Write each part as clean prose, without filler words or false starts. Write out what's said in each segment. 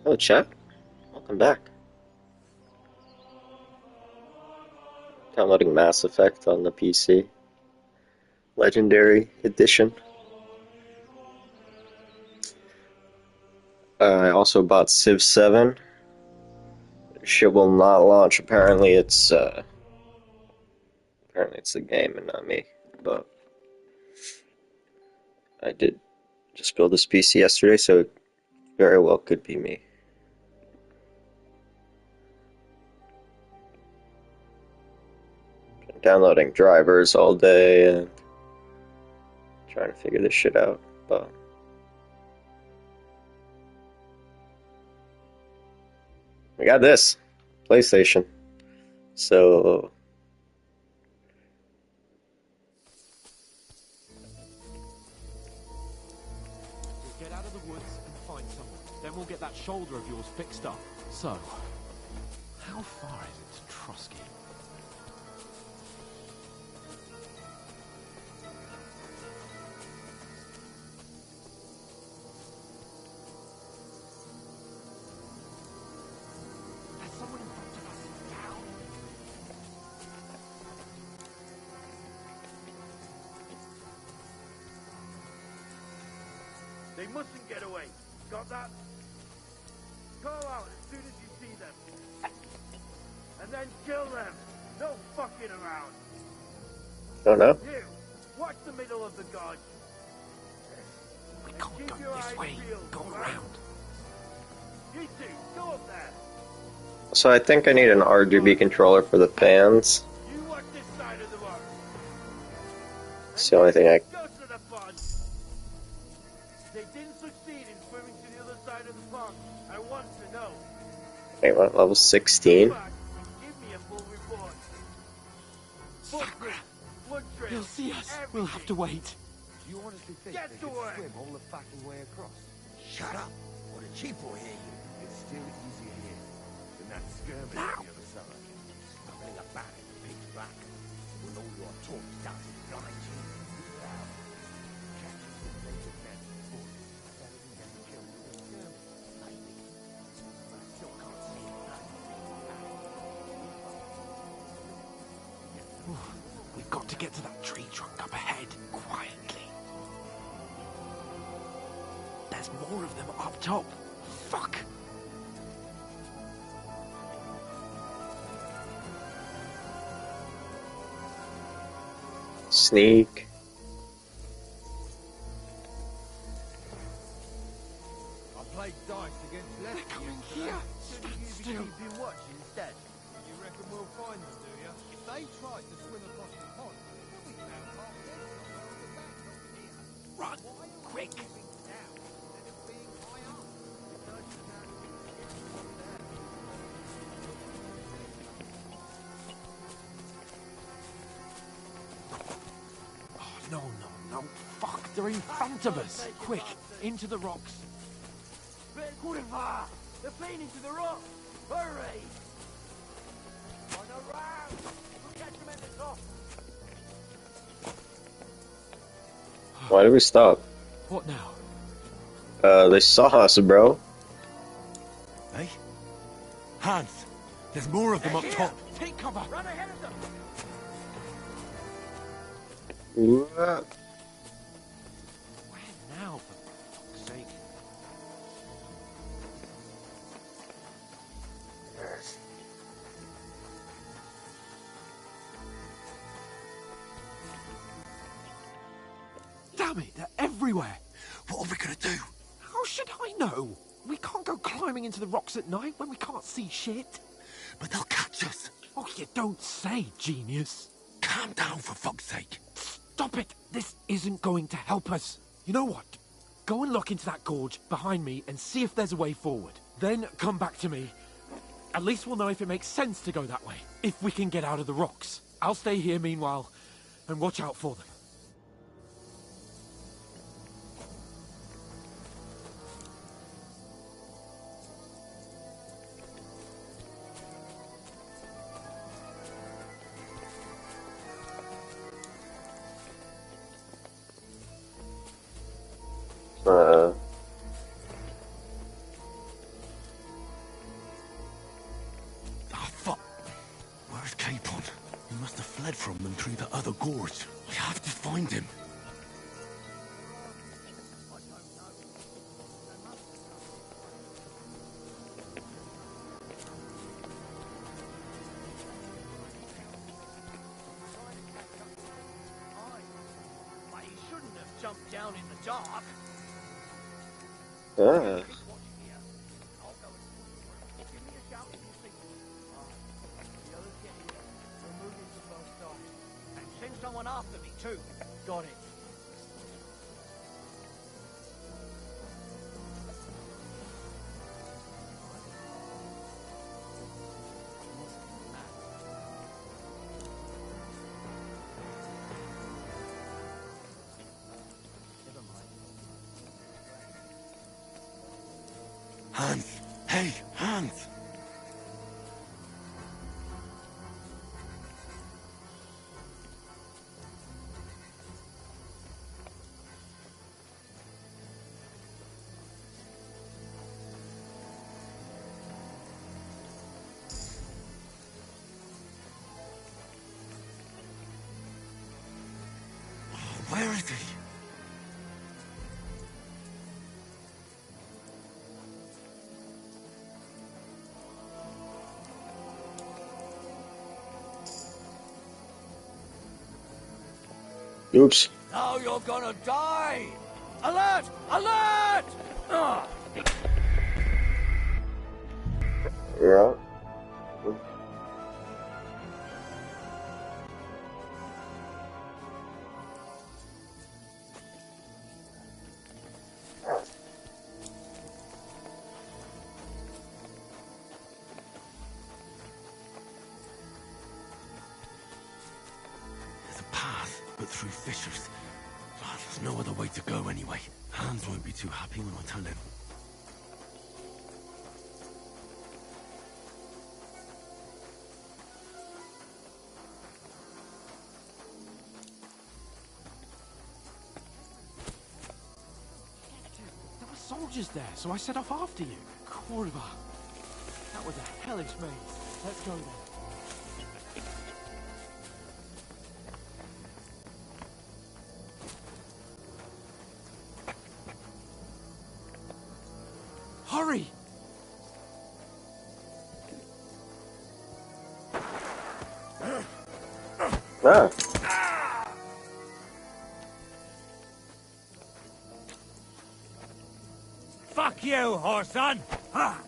Oh, chat. Welcome back. Downloading Mass Effect on the PC. Legendary Edition. I also bought Civ 7. Shit will not launch. Apparently it's the game and not me. But I did just build this PC yesterday, so it very well could be me. Been downloading drivers all day and trying to figure this shit out, but we got this PlayStation. So get out of the woods and find someone. Then we'll get that shoulder of yours fixed up. So, how far is it to Trusky? There's someone in front of us. Down. They mustn't get away. Got that? Go out as soon as you see them. And then kill them. No fucking around. don't know. You, watch the middle of the guard. We can't go this way. Go around. You two, go up there. So I think I need an RGB controller for the fans. You watch this side of the road. It's the only thing I... Go to the pond. They didn't succeed in swimming to the other side of the pond. I want to know. Wait, what? Level 16? Come back and give me a full report. Footprints, blood trails, He'll see us. We'll have to wait. Do you honestly think Get they to could work. swim all the fucking way across? Shut up, or the chief will hear you. It's still easier here than that skirmish on the other side. Stumbling about in pitch black, when all your talk does is blind you. Now, catches the naked man before you. Better than getting killed with a skirmish. Maybe. But I still can't see it We've got to get to that tree trunk up ahead, quietly. There's more of them up top. Fuck! Sneak. I played dice against They're left. coming here. Stand still. Keeping watch instead. You reckon we'll find them, do you? If they tried to swim across the pond, they'll be found half dead somewhere on the bank, not here. Run! Quick! Now, instead of being high up. Oh, no. Fuck, they're in front of us. Quick, into the rocks. Quiver! They're playing into the rock! Hurry! On around! We'll catch them at the top! Why did we stop? What now? They saw us, bro. Hey? Hans, there's more of them up top. Take cover! Run ahead of them! What? Where now, for fuck's sake? Damn it, they're everywhere! What are we gonna do? How should I know? We can't go climbing into the rocks at night when we can't see shit. But they'll catch us. Oh, you don't say, genius. Calm down, for fuck's sake. Stop it! This isn't going to help us. You know what? Go and look into that gorge behind me and see if there's a way forward. Then come back to me. At least we'll know if it makes sense to go that way. If we can get out of the rocks. I'll stay here meanwhile and watch out for them. fled from them through the other gorge. I have to find him. But he shouldn't have jumped down in the dark. Ah. Send someone after me, too. Got it. Hans! Hey, Hans! Where is he? Oops. Now you're gonna die! Alert! Alert! Ugh. Yeah. There's a path, but through fissures. Oh, there's no other way to go anyway. Hans won't be too happy when I tell him. There were soldiers there, so I set off after you. Corva. That was a hellish maze. Let's go then. Hurry! Ah. Fuck you, whoreson! Ha!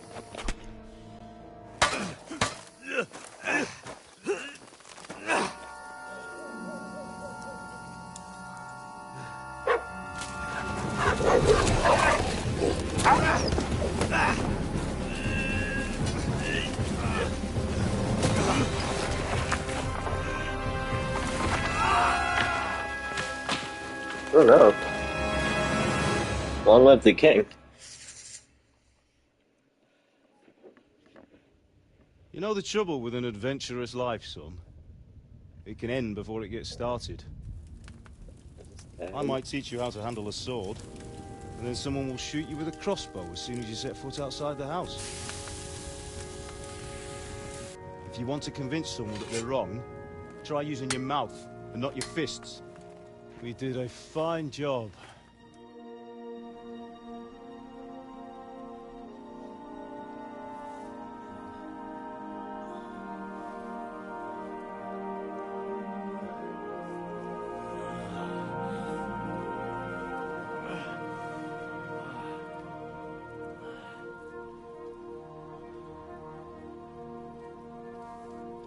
Oh no. Long live the king. You know the trouble with an adventurous life, son? It can end before it gets started. I might teach you how to handle a sword, and then someone will shoot you with a crossbow as soon as you set foot outside the house. If you want to convince someone that they're wrong, try using your mouth and not your fists. We did a fine job.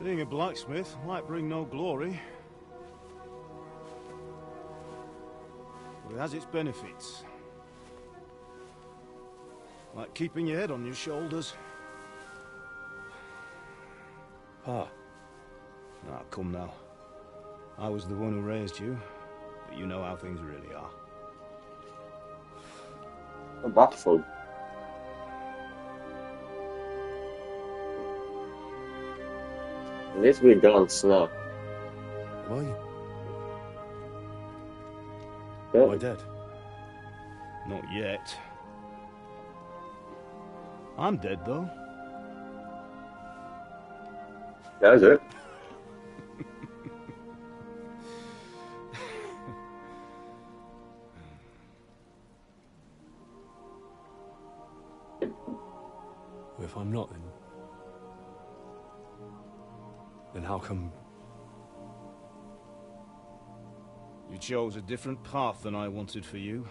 Being a blacksmith might bring no glory, but it has its benefits. Like keeping your head on your shoulders. Pa. Ah, come now. I was the one who raised you, but you know how things really are. I'm baffled. At least we don't snow. Why? Yeah. Am I dead? Not yet. I'm dead, though. That was it. Well, if I'm not, then how come? You chose a different path than I wanted for you.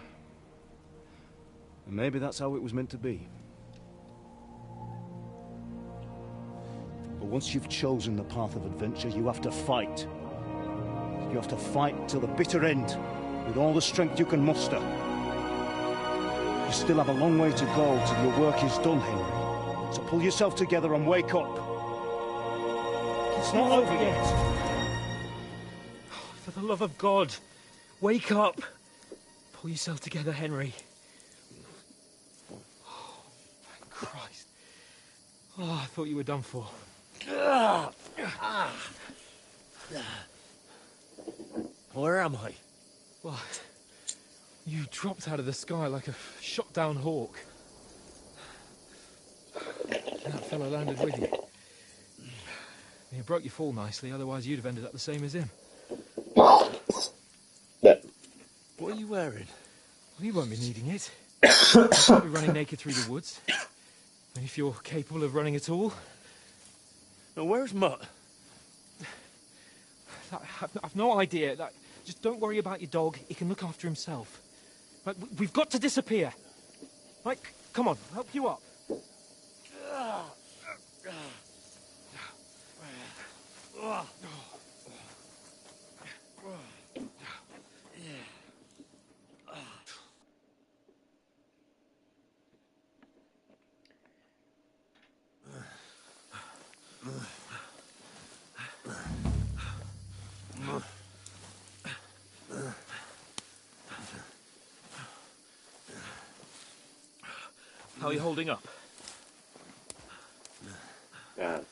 And maybe that's how it was meant to be. But once you've chosen the path of adventure, you have to fight. You have to fight till the bitter end, with all the strength you can muster. You still have a long way to go till your work is done, Henry. So pull yourself together and wake up. It's not over yet. For the love of God, wake up. Pull yourself together, Henry. Oh, thank Christ. Oh, I thought you were done for. Where am I? Well, you dropped out of the sky like a shot-down hawk. And that fellow landed with you. You broke your fall nicely, otherwise you'd have ended up the same as him. That What are you wearing? Well, you won't be needing it. You'll be running naked through the woods. And if you're capable of running at all. Now, where's Mutt? I've no idea. Just don't worry about your dog. He can look after himself. Right, we've got to disappear. Right, come on, I'll help you up. How are you holding up? God.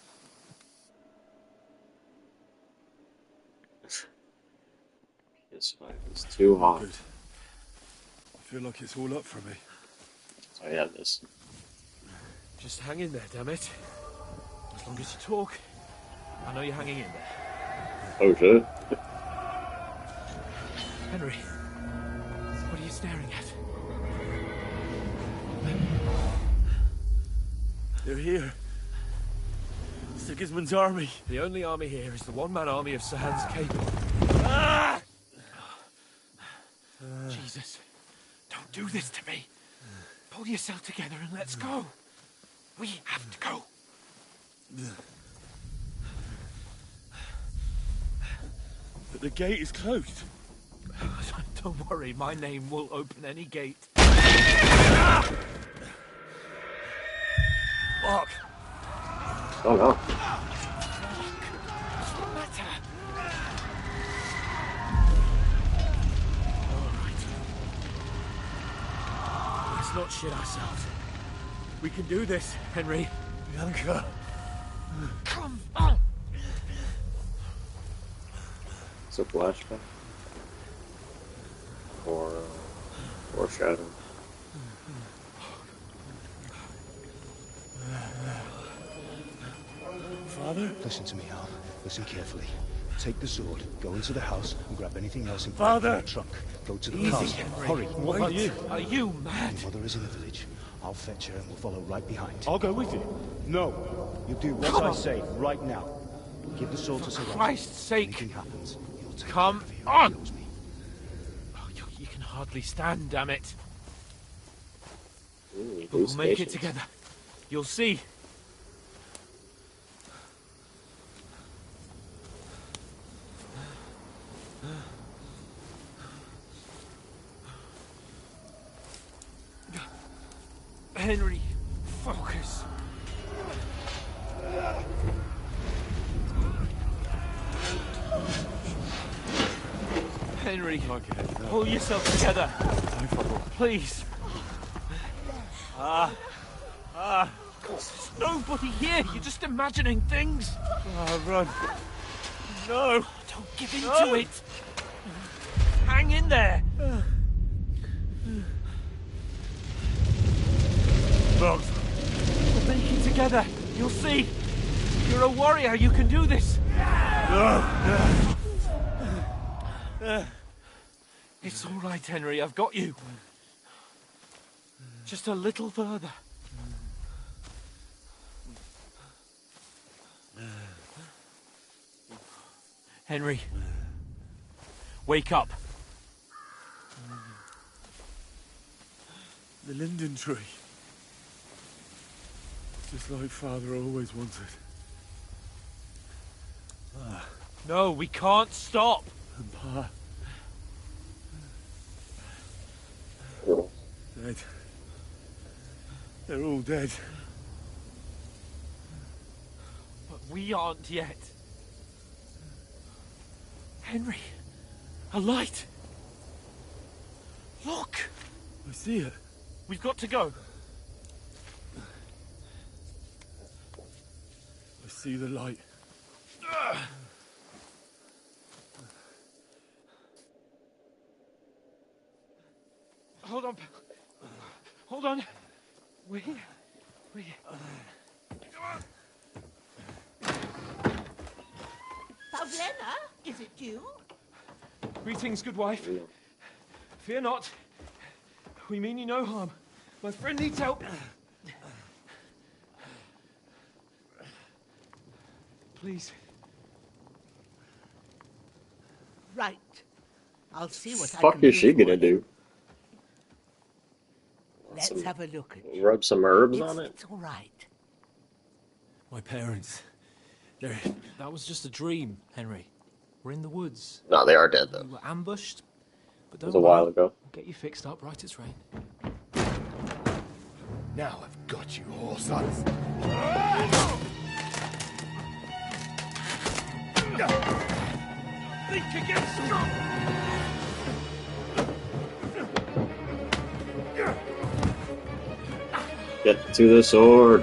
PS5 is too hot. Good. I feel like it's all up for me. So yeah, this. Just hang in there, damn it. As long as you talk, I know you're hanging in there. Oh shit. Henry, what are you staring at? They're here. Sigismund's army. The only army here is the one-man army of Sir Hans Cable. Ah! Jesus, don't do this to me. Pull yourself together and let's go. We have to go. But the gate is closed. Don't worry, my name will open any gate. Fuck. Oh no. What's the matter? All right. Let's not shit ourselves. We can do this, Henry. Bianca. Come on! It's a flashback. Or foreshadow. Father? Listen to me, Al. Listen carefully. Take the sword, go into the house, and grab anything else in Father! the trunk. Go to the Easy, castle. Henry. Hurry. What about you? Are you mad? Your mother is in the village. I'll fetch her and we'll follow right behind. I'll go with you. No. You do what Come I on. say right now. Give the sword to Sir Roger. Christ's sake. Anything happens, you'll take Come care of you. on. He knows me. Oh, you can hardly stand, damn it. Ooh, But we'll these make it stations. together. You'll see. Henry, focus. Henry, pull yourself together. Please. There's nobody here. You're just imagining things. Run. No. Don't give in to it. Hang in there. Run. We'll make it together. You'll see. You're a warrior. You can do this. It's all right, Henry. I've got you. Just a little further. Henry. Wake up. The linden tree. Just like Father always wanted. No, we can't stop. And Pa. Dead. They're all dead. But we aren't yet. Henry, a light. Look. I see it. We've got to go. I see the light. Hold on. Hold on. We... Pavlena, is it you? Greetings, good wife. Fear not. We mean you no harm. My friend needs help. Please. Right. I'll see what I Fuck can is do she for gonna you. do? Let's have a look at you. Rub some herbs on it? It's all right. My parents. They're... That was just a dream, Henry. We're in the woods. No, they are dead though. We were ambushed. But It don't was a while worry. ago. We'll get you fixed up right as rain. Now I've got you, whore sons. Think again, strong. Get to the sword.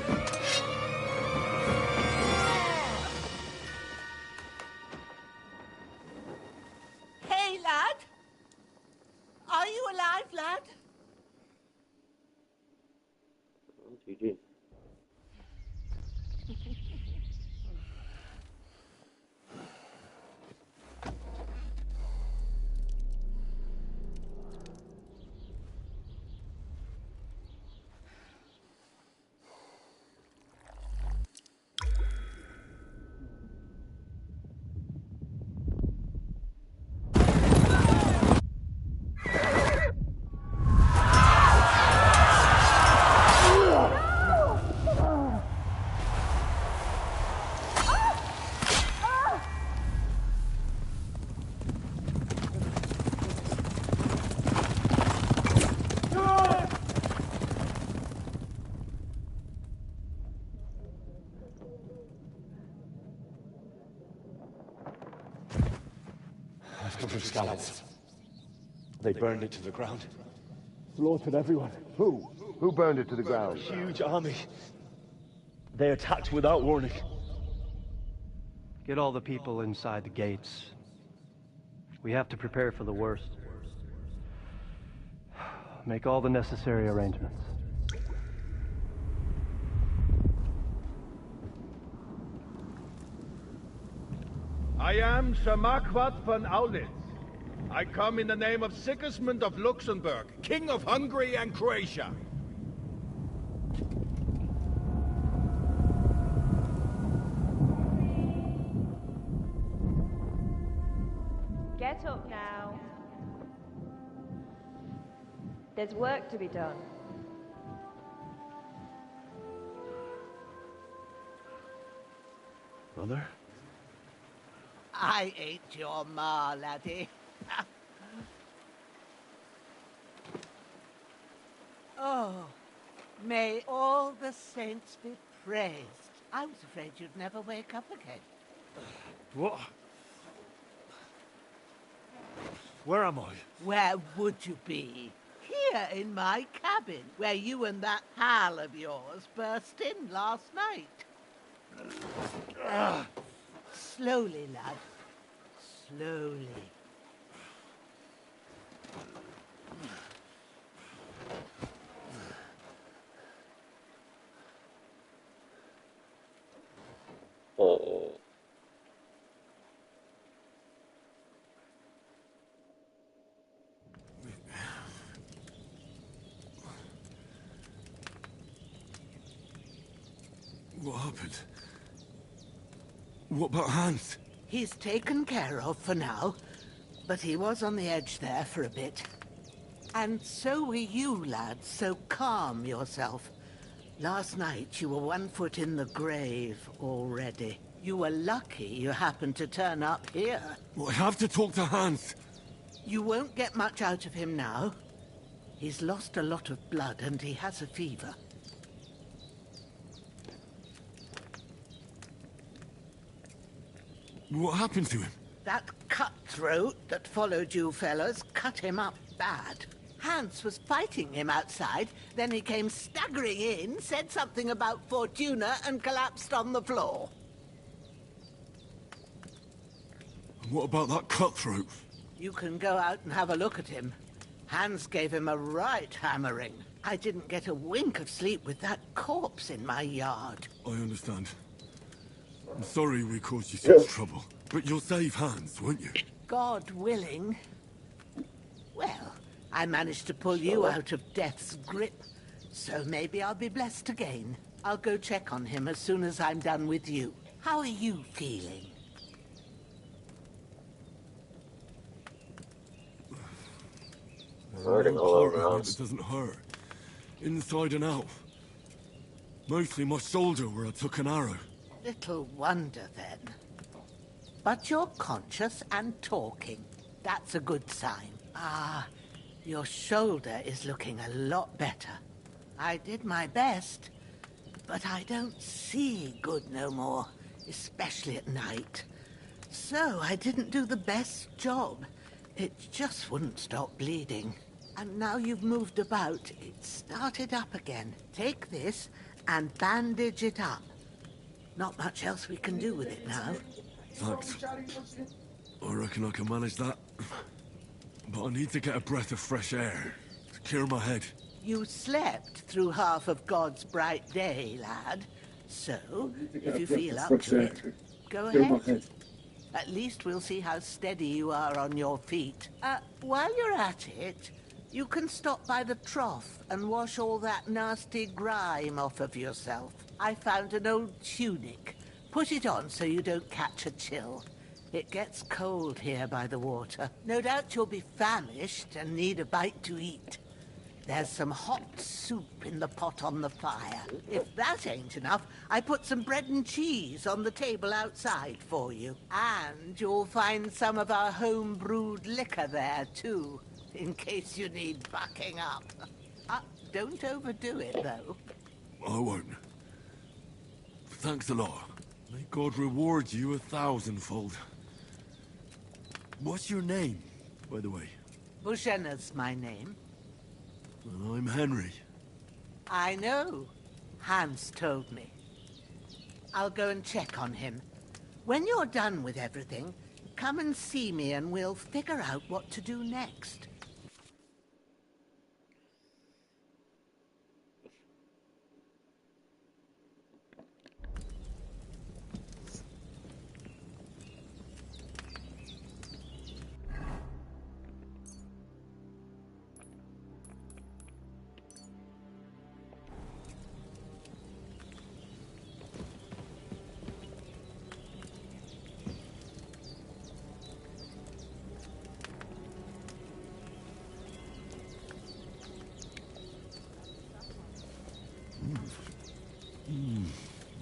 Hey, lad. Are you alive, lad? GG. I've come from Scallops. They burned it to the ground. Slaughtered everyone. Who? Who burned it to the ground? Huge army. They attacked without warning. Get all the people inside the gates. We have to prepare for the worst. Make all the necessary arrangements. I am Sir Marquardt von Aulitz. I come in the name of Sigismund of Luxembourg, King of Hungary and Croatia. Get up now. There's work to be done. Mother? I ain't your ma, laddie. Oh, may all the saints be praised. I was afraid you'd never wake up again. What? Where am I? Where would you be? Here in my cabin, where you and that pal of yours burst in last night. Slowly, lad. Slowly. Oh. What happened? What about Hans? He's taken care of for now, but he was on the edge there for a bit. And so were you, lad, so calm yourself. Last night you were 1 foot in the grave already. You were lucky you happened to turn up here. I have to talk to Hans. You won't get much out of him now. He's lost a lot of blood and he has a fever. What happened to him? That cutthroat that followed you fellas cut him up bad. Hans was fighting him outside, then he came staggering in, said something about Fortuna, and collapsed on the floor. And what about that cutthroat? You can go out and have a look at him. Hans gave him a right hammering. I didn't get a wink of sleep with that corpse in my yard. I understand. I'm sorry we caused you such trouble. But you'll save Hans, won't you? God willing. Well, I managed to pull you out of death's grip, so maybe I'll be blessed again. I'll go check on him as soon as I'm done with you. How are you feeling? Hurting all over Part of us. it doesn't hurt. Inside and out. Mostly my shoulder where I took an arrow. Little wonder then. But you're conscious and talking. That's a good sign. Ah, your shoulder is looking a lot better. I did my best, but I don't see good no more, especially at night. So I didn't do the best job. It just wouldn't stop bleeding. And now you've moved about, it started up again. Take this and bandage it up. Not much else we can do with it now. Thanks. I reckon I can manage that. But I need to get a breath of fresh air to clear my head. You slept through half of God's bright day, lad. So, if you feel up to it, go ahead. At least we'll see how steady you are on your feet. While you're at it, you can stop by the trough and wash all that nasty grime off of yourself. I found an old tunic. Put it on so you don't catch a chill. It gets cold here by the water. No doubt you'll be famished and need a bite to eat. There's some hot soup in the pot on the fire. If that ain't enough, I put some bread and cheese on the table outside for you. And you'll find some of our home-brewed liquor there, too, in case you need bucking up. Don't overdo it, though. I won't. Thanks a lot. May God reward you 1,000-fold. What's your name, by the way? Bushenna's my name. Well, I'm Henry. I know. Hans told me. I'll go and check on him. When you're done with everything, come and see me and we'll figure out what to do next.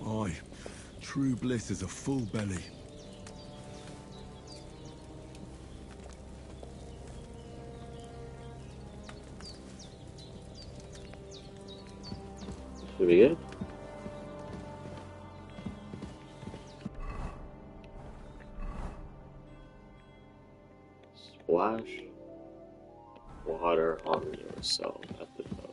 Aye. True bliss is a full belly. Should be good. Splash water on yourself at the top.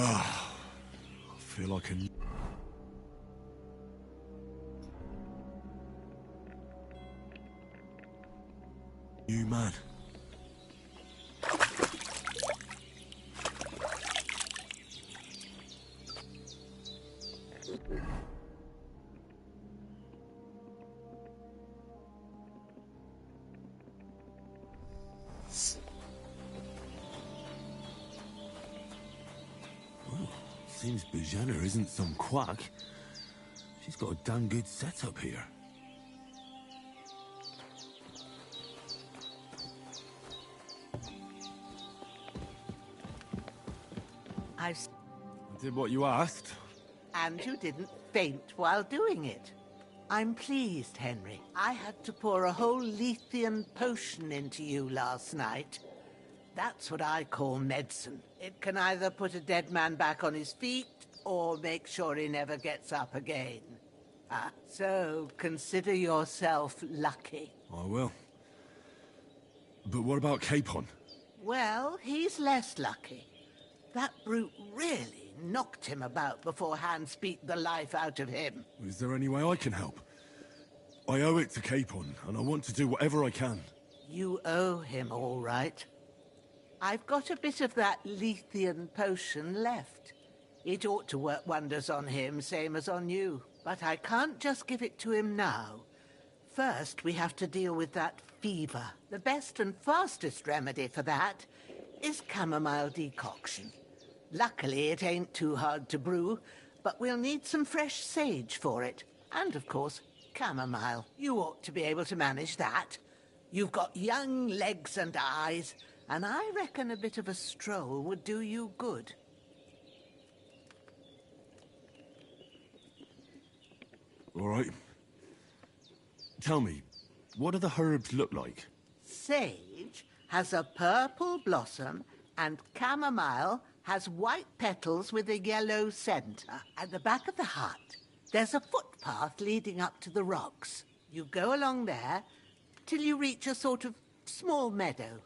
Ah, I feel like a new man. Seems Bajana isn't some quack. She's got a damn good setup here. I did what you asked. And you didn't faint while doing it. I'm pleased, Henry. I had to pour a whole Lethean potion into you last night. That's what I call medicine. It can either put a dead man back on his feet, or make sure he never gets up again. So consider yourself lucky. I will. But what about Capon? Well, he's less lucky. That brute really knocked him about before Hans beat the life out of him. Is there any way I can help? I owe it to Capon, and I want to do whatever I can. You owe him, all right. I've got a bit of that Lethean potion left. It ought to work wonders on him, same as on you. But I can't just give it to him now. First, we have to deal with that fever. The best and fastest remedy for that is chamomile decoction. Luckily, it ain't too hard to brew, but we'll need some fresh sage for it. And, of course, chamomile. You ought to be able to manage that. You've got young legs and eyes, and I reckon a bit of a stroll would do you good. All right. Tell me, what do the herbs look like? Sage has a purple blossom, and chamomile has white petals with a yellow center. At the back of the hut, there's a footpath leading up to the rocks. You go along there till you reach a sort of small meadow.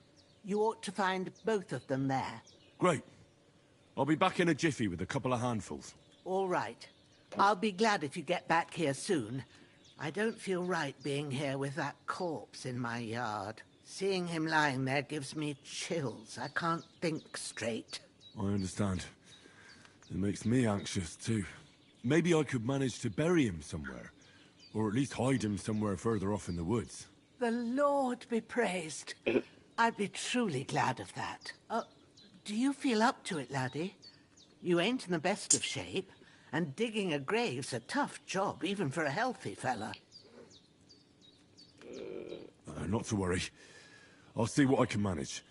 You ought to find both of them there. Great. I'll be back in a jiffy with a couple of handfuls. All right. I'll be glad if you get back here soon. I don't feel right being here with that corpse in my yard. Seeing him lying there gives me chills. I can't think straight. I understand. It makes me anxious, too. Maybe I could manage to bury him somewhere. Or at least hide him somewhere further off in the woods. The Lord be praised. I'd be truly glad of that. Do you feel up to it, laddie? You ain't in the best of shape, and digging a grave's a tough job, even for a healthy fella. Not to worry. I'll see what I can manage.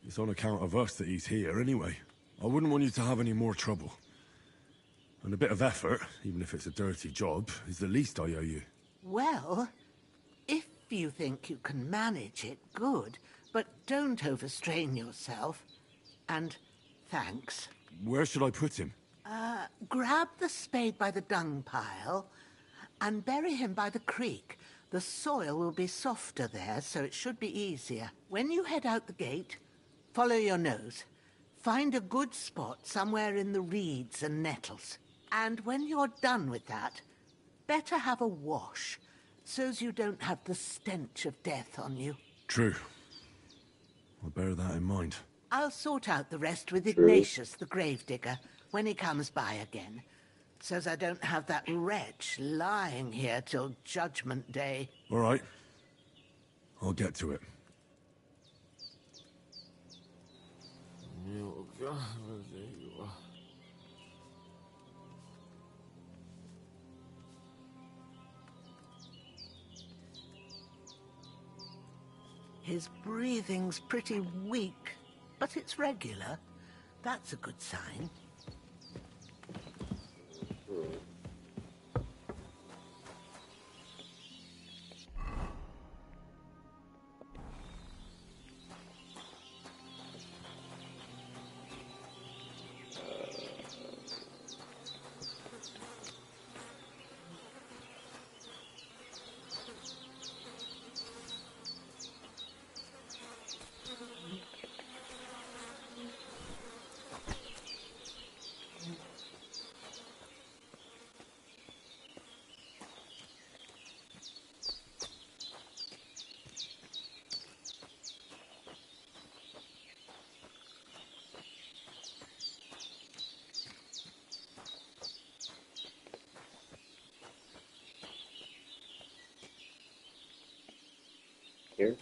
It's on account of us that he's here, anyway. I wouldn't want you to have any more trouble. And a bit of effort, even if it's a dirty job, is the least I owe you. Well, if you think you can manage it, good. But don't overstrain yourself. And thanks. Where should I put him? Grab the spade by the dung pile and bury him by the creek. The soil will be softer there, so it should be easier. When you head out the gate, follow your nose. Find a good spot somewhere in the reeds and nettles. And when you're done with that, better have a wash, so's you don't have the stench of death on you. True. I'll bear that in mind. I'll sort out the rest with Ignatius, the gravedigger, when he comes by again, so's I don't have that wretch lying here till Judgment Day. All right. I'll get to it. His breathing's pretty weak, but it's regular. That's a good sign. here.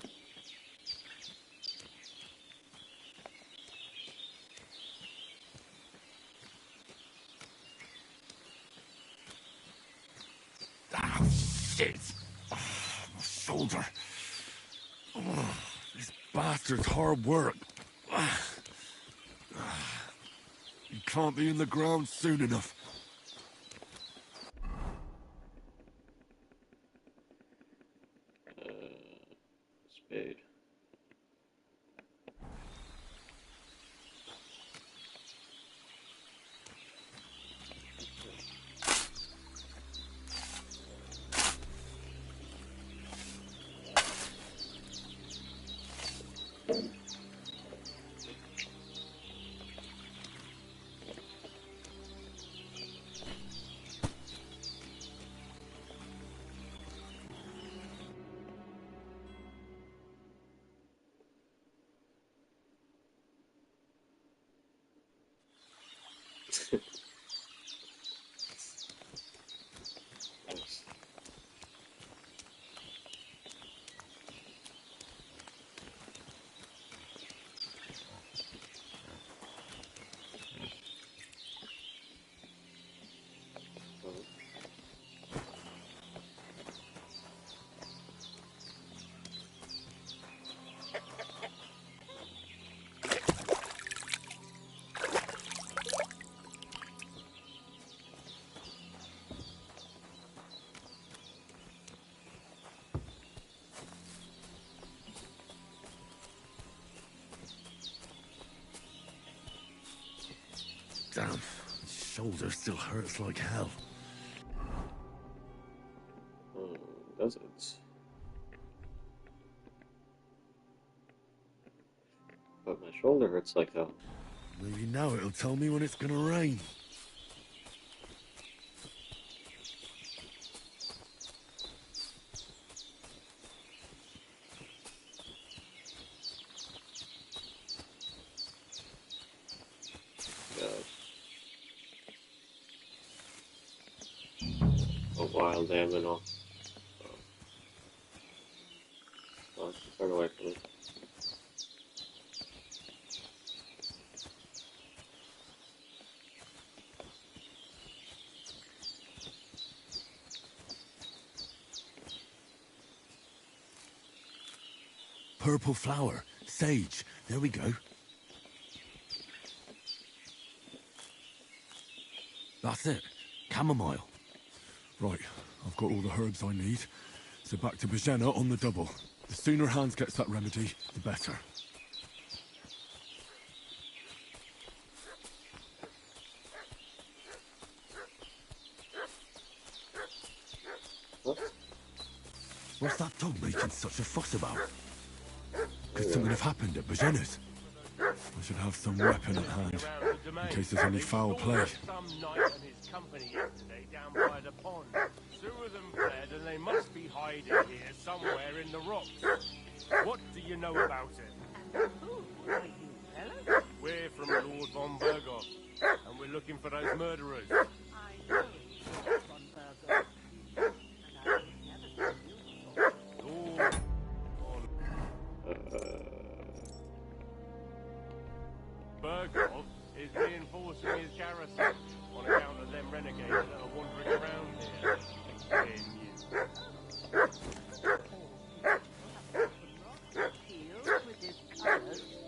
Ah, shit! Oh, my shoulder. Oh, this bastard's hard work. You can't be in the ground soon enough. Spade. Damn, my shoulder still hurts like hell. Does it? But my shoulder hurts like hell. Maybe now it'll tell me when it's gonna rain. Wild animal. Oh, turn away from me. Purple flower, sage. There we go. That's it. Chamomile. Right, I've got all the herbs I need. So back to Bajena on the double. The sooner Hans gets that remedy, the better. What? What's that dog making such a fuss about? Could something have happened at Bajena's? I should have some weapon at hand, in case there's any foul play. Some knight and his company yesterday down by the pond. Two of them fled, and they must be hiding here somewhere in the rocks. What do you know about it? And who are you, fellas? We're from Lord von Berghoff, and we're looking for those murderers. I know Lord von Berghoff, and I have never seen you before. Lord von Berghoff is reinforcing his garrison on account of them renegades that are wandering around here. Again,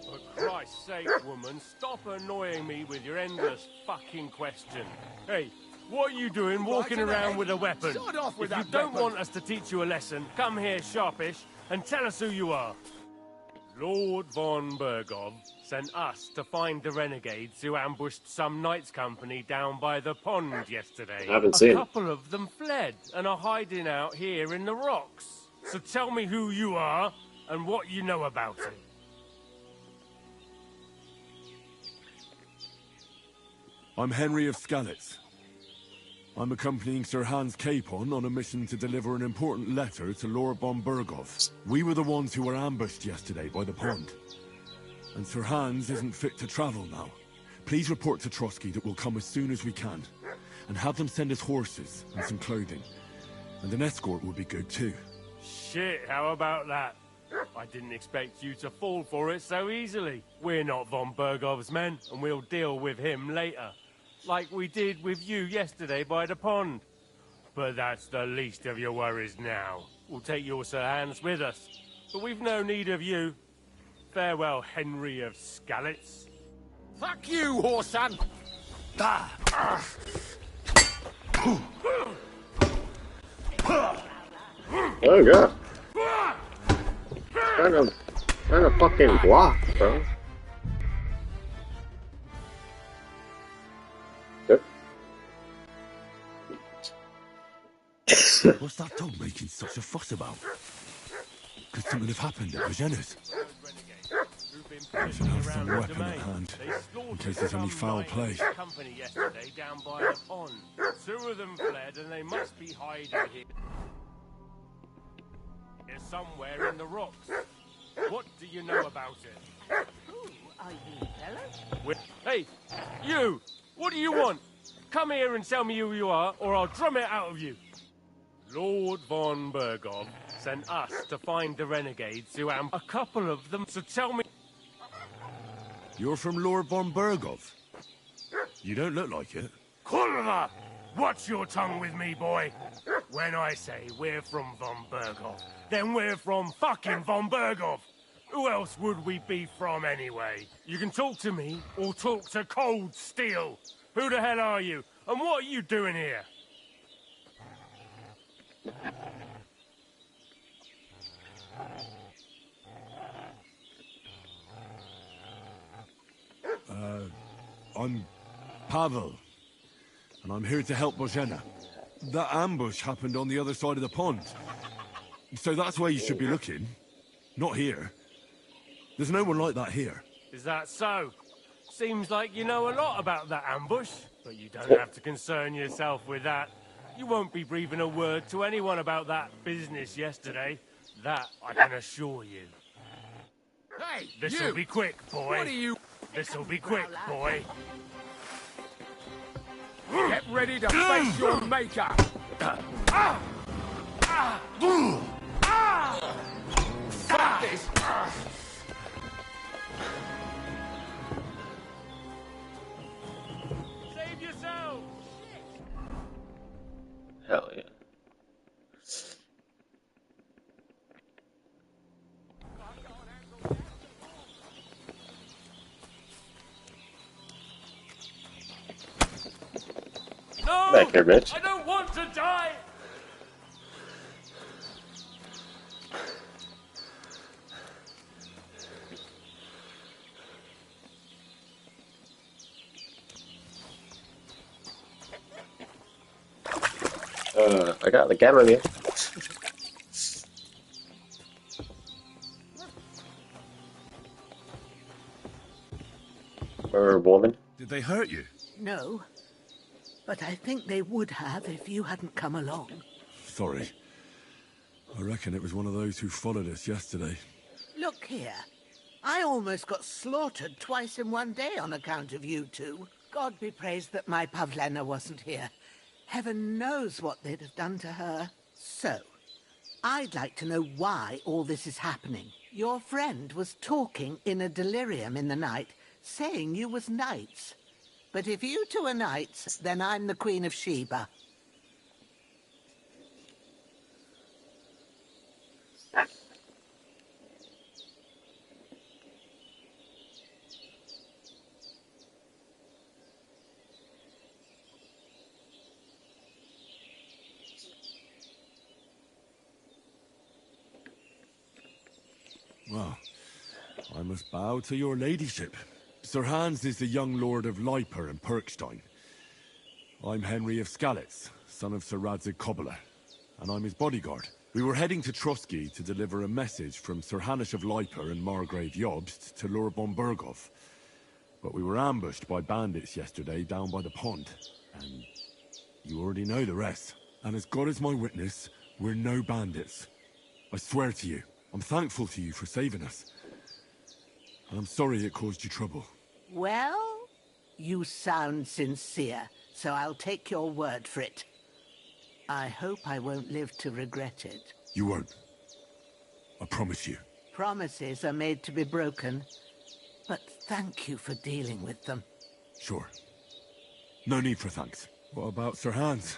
For Christ's sake, woman, stop annoying me with your endless fucking question. Hey, what are you doing walking around with a weapon? If you don't want us to teach you a lesson, come here sharpish and tell us who you are. Lord von Berghoff sent us to find the renegades who ambushed some knights' company down by the pond yesterday. I haven't seen A it. couple of them fled and are hiding out here in the rocks. So tell me who you are and what you know about it. I'm Henry of Skalitz. I'm accompanying Sir Hans Capon on a mission to deliver an important letter to Lord von Berghoff. We were the ones who were ambushed yesterday by the pond. And Sir Hans isn't fit to travel now. Please report to Trotsky that we'll come as soon as we can. And have them send us horses and some clothing. And an escort would be good too. Shit, how about that? I didn't expect you to fall for it so easily. We're not von Bergov's men, and we'll deal with him later. Like we did with you yesterday by the pond. But that's the least of your worries now. We'll take your Sir Hans with us. But we've no need of you. Farewell, Henry of Skalitz. Fuck you, whoreson! Oh god. Trying to fucking block, bro. Good. What's that dog making such a fuss about? Could something have happened at Virginia's? I should have some weapon at hand, in case there's any foul play. Company yesterday down by the pond. 2 of them fled, and they must be hiding here. They're somewhere in the rocks. What do you know about it? Who are you, fellas? Hey, you! What do you want? Come here and tell me who you are, or I'll drum it out of you. Lord von Bergov sent us to find the renegades who am a couple of them, so tell me... You're from Lord von Bergov? You don't look like it. Kurva! Watch your tongue with me, boy. When I say we're from von Bergov, then we're from fucking von Bergov. Who else would we be from anyway? You can talk to me, or talk to cold steel. Who the hell are you, and what are you doing here? I'm Pavel, and I'm here to help Bozhena. That ambush happened on the other side of the pond. So that's where you should be looking, not here. There's no one like that here. Is that so? Seems like you know a lot about that ambush, but you don't have to concern yourself with that. You won't be breathing a word to anyone about that business yesterday. That I can assure you. Hey, This'll be quick, boy. What are you... This'll be quick, boy. Get ready to face your maker! Fuck this! Save yourself! Hell yeah. No! Back here, bitch. I don't want to die! I got the camera here. Or woman. Did they hurt you? No. But I think they would have if you hadn't come along. Sorry. I reckon it was one of those who followed us yesterday. Look here. I almost got slaughtered twice in one day on account of you two. God be praised that my Pavlena wasn't here. Heaven knows what they'd have done to her. So, I'd like to know why all this is happening. Your friend was talking in a delirium in the night, saying you was knights. But if you two are knights, then I'm the Queen of Sheba. Well, I must bow to your ladyship. Sir Hans is the young lord of Leiper and Perkstein. I'm Henry of Skalitz, son of Sir Radzig Kobyla, and I'm his bodyguard. We were heading to Trotsky to deliver a message from Sir Hanush of Leiper and Margrave Jobst to Lord von Bergov. But we were ambushed by bandits yesterday down by the pond, and you already know the rest. And as God is my witness, we're no bandits. I swear to you, I'm thankful to you for saving us. And I'm sorry it caused you trouble. Well, you sound sincere, so I'll take your word for it. I hope I won't live to regret it. You won't. I promise you. Promises are made to be broken, but thank you for dealing with them. Sure. No need for thanks. What about Sir Hans?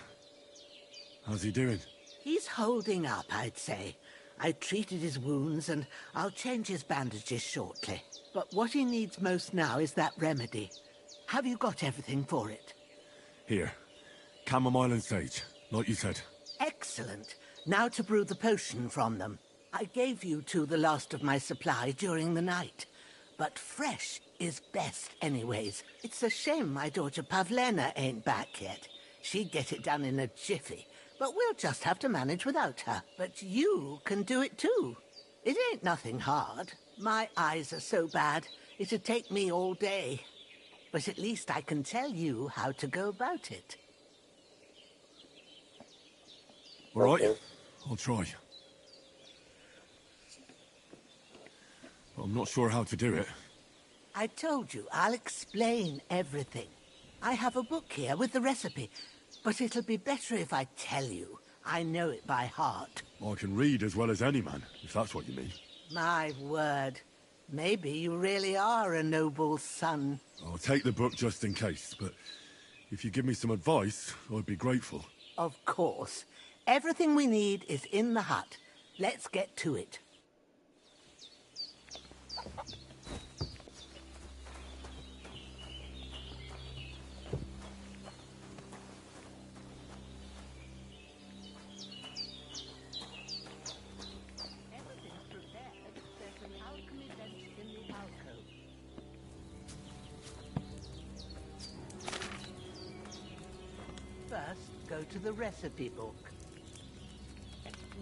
How's he doing? He's holding up, I'd say. I treated his wounds, and I'll change his bandages shortly. But what he needs most now is that remedy. Have you got everything for it? Here. Chamomile and sage, like you said. Excellent. Now to brew the potion from them. I gave you two the last of my supply during the night. But fresh is best anyways. It's a shame my daughter Pavlena ain't back yet. She'd get it done in a jiffy. But we'll just have to manage without her. But you can do it too. It ain't nothing hard. My eyes are so bad, it'd take me all day. But at least I can tell you how to go about it. All right, I'll try. But I'm not sure how to do it. I told you, I'll explain everything. I have a book here with the recipe, but it'll be better if I tell you. I know it by heart. I can read as well as any man, if that's what you mean. My word. Maybe you really are a noble son. I'll take the book just in case, but if you give me some advice, I'd be grateful. Of course. Everything we need is in the hut. Let's get to it. Everything's prepared. There's an alchemy bench in the alcove. First, go to the recipe book.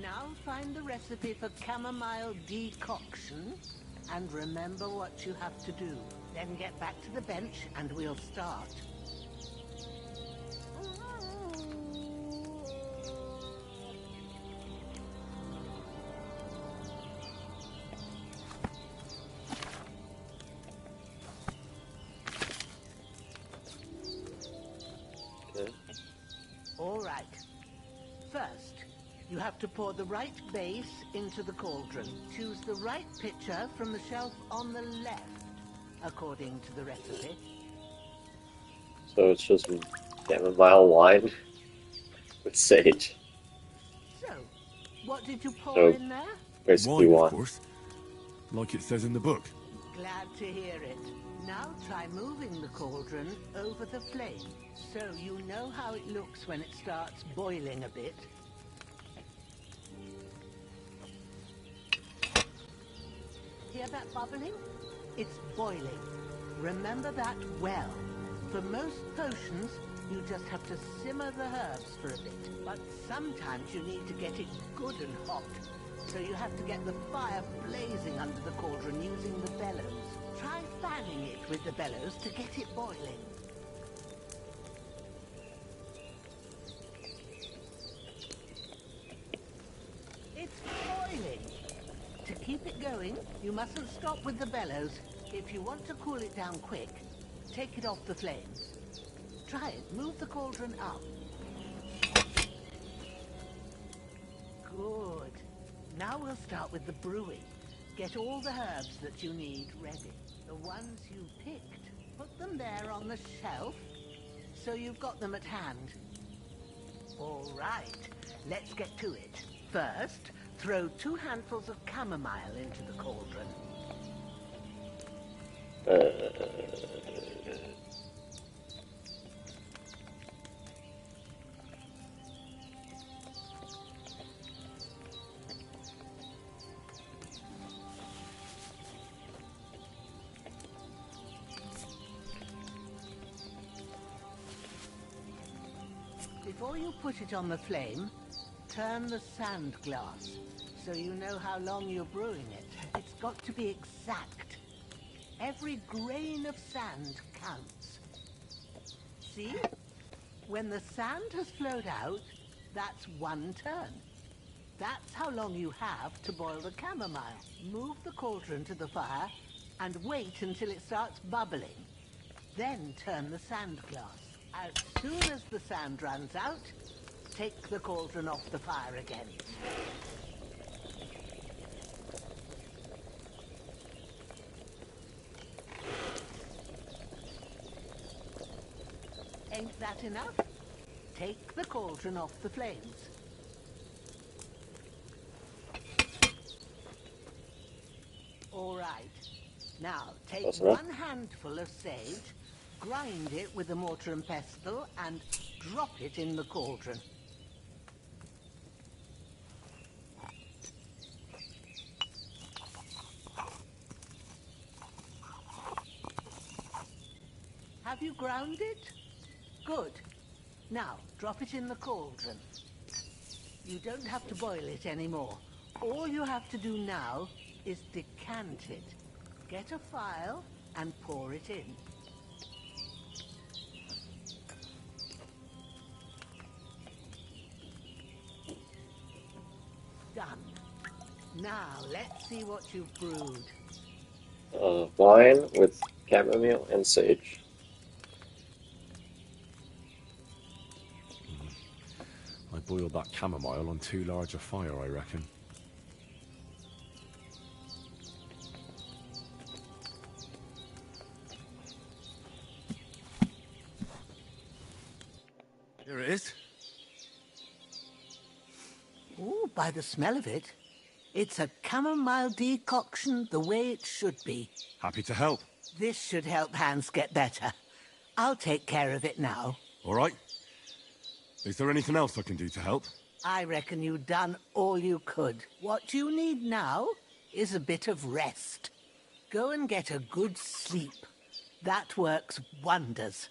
Now find the recipe for chamomile decoction, and remember what you have to do. Then get back to the bench and we'll start. Okay. All right. First, you have to pour the right base into the cauldron. Choose the right pitcher from the shelf on the left, according to the recipe. So it's just chamomile wine with sage. So, what did you pour So, in there? basically Wine, wine. of course. Like it says in the book. Glad to hear it. Now try moving the cauldron over the flame, so you know how it looks when it starts boiling a bit. Hear that bubbling? It's boiling. Remember that well. For most potions, you just have to simmer the herbs for a bit. But sometimes you need to get it good and hot. So you have to get the fire blazing under the cauldron using the bellows. Try fanning it with the bellows to get it boiling. It's boiling. To keep it going, you mustn't stop with the bellows. If you want to cool it down quick, take it off the flames. Try it. Move the cauldron up. Good. Now we'll start with the brewing. Get all the herbs that you need ready. The ones you picked, put them there on the shelf, so you've got them at hand. All right, let's get to it. First, throw 2 handfuls of chamomile into the cauldron. Before you put it on the flame, turn the sand glass, so you know how long you're brewing it. It's got to be exact. Every grain of sand counts. See? When the sand has flowed out, that's 1 turn. That's how long you have to boil the chamomile. Move the cauldron to the fire and wait until it starts bubbling. Then turn the sand glass. As soon as the sand runs out, take the cauldron off the fire again. That enough? Take the cauldron off the flames. All right. Now, take Close enough. one handful of sage, grind it with a mortar and pestle, and drop it in the cauldron. Have you ground it? Good. Now, drop it in the cauldron. You don't have to boil it anymore. All you have to do now is decant it. Get a phial and pour it in. Done. Now, let's see what you've brewed. Wine with chamomile and sage. I boiled that chamomile on too large a fire, I reckon. Here it is. Ooh, by the smell of it, it's a chamomile decoction the way it should be. Happy to help. This should help Hans get better. I'll take care of it now. All right. Is there anything else I can do to help? I reckon you've done all you could. What you need now is a bit of rest. Go and get a good sleep. That works wonders.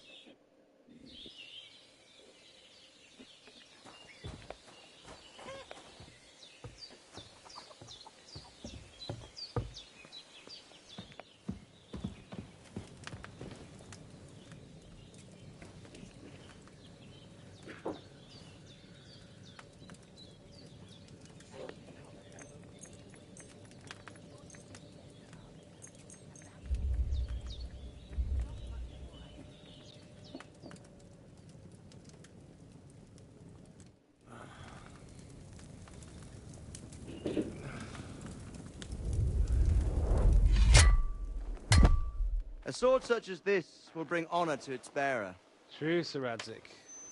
A sword such as this will bring honor to its bearer. True, Sir Radzik.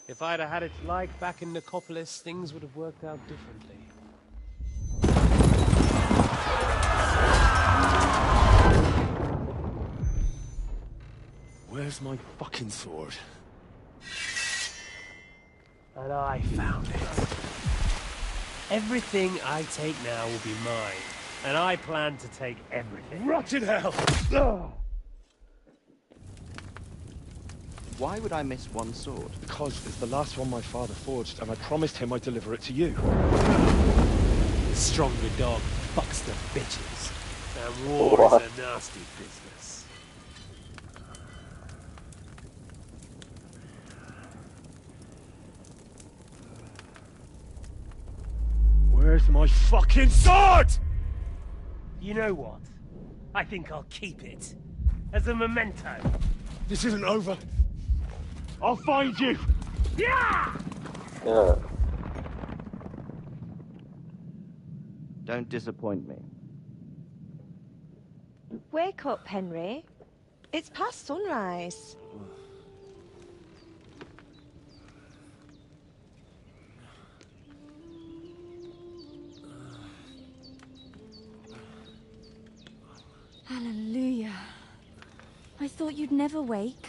If I'd have had it like back in Nicopolis, things would have worked out differently. Where's my fucking sword? And I found it. Everything I take now will be mine, and I plan to take everything. Rotten hell! Ugh. Why would I miss one sword? Because it's the last one my father forged, and I promised him I'd deliver it to you. The stronger dog fucks the bitches. And war is a nasty business. Where's my fucking sword? You know what? I think I'll keep it. As a memento. This isn't over. I'll find you! Yeah! Don't disappoint me. Wake up, Henry. It's past sunrise. Hallelujah. I thought you'd never wake.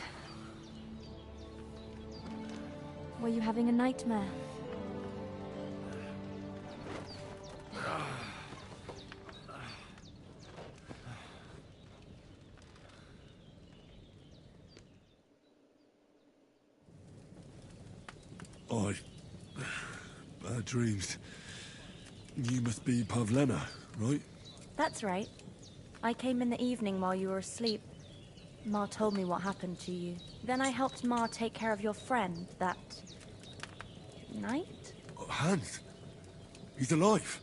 Were you having a nightmare? Bad dreams. You must be Pavlena, right? That's right. I came in the evening while you were asleep. Ma told me what happened to you. Then I helped Ma take care of your friend that night? Hans? He's alive.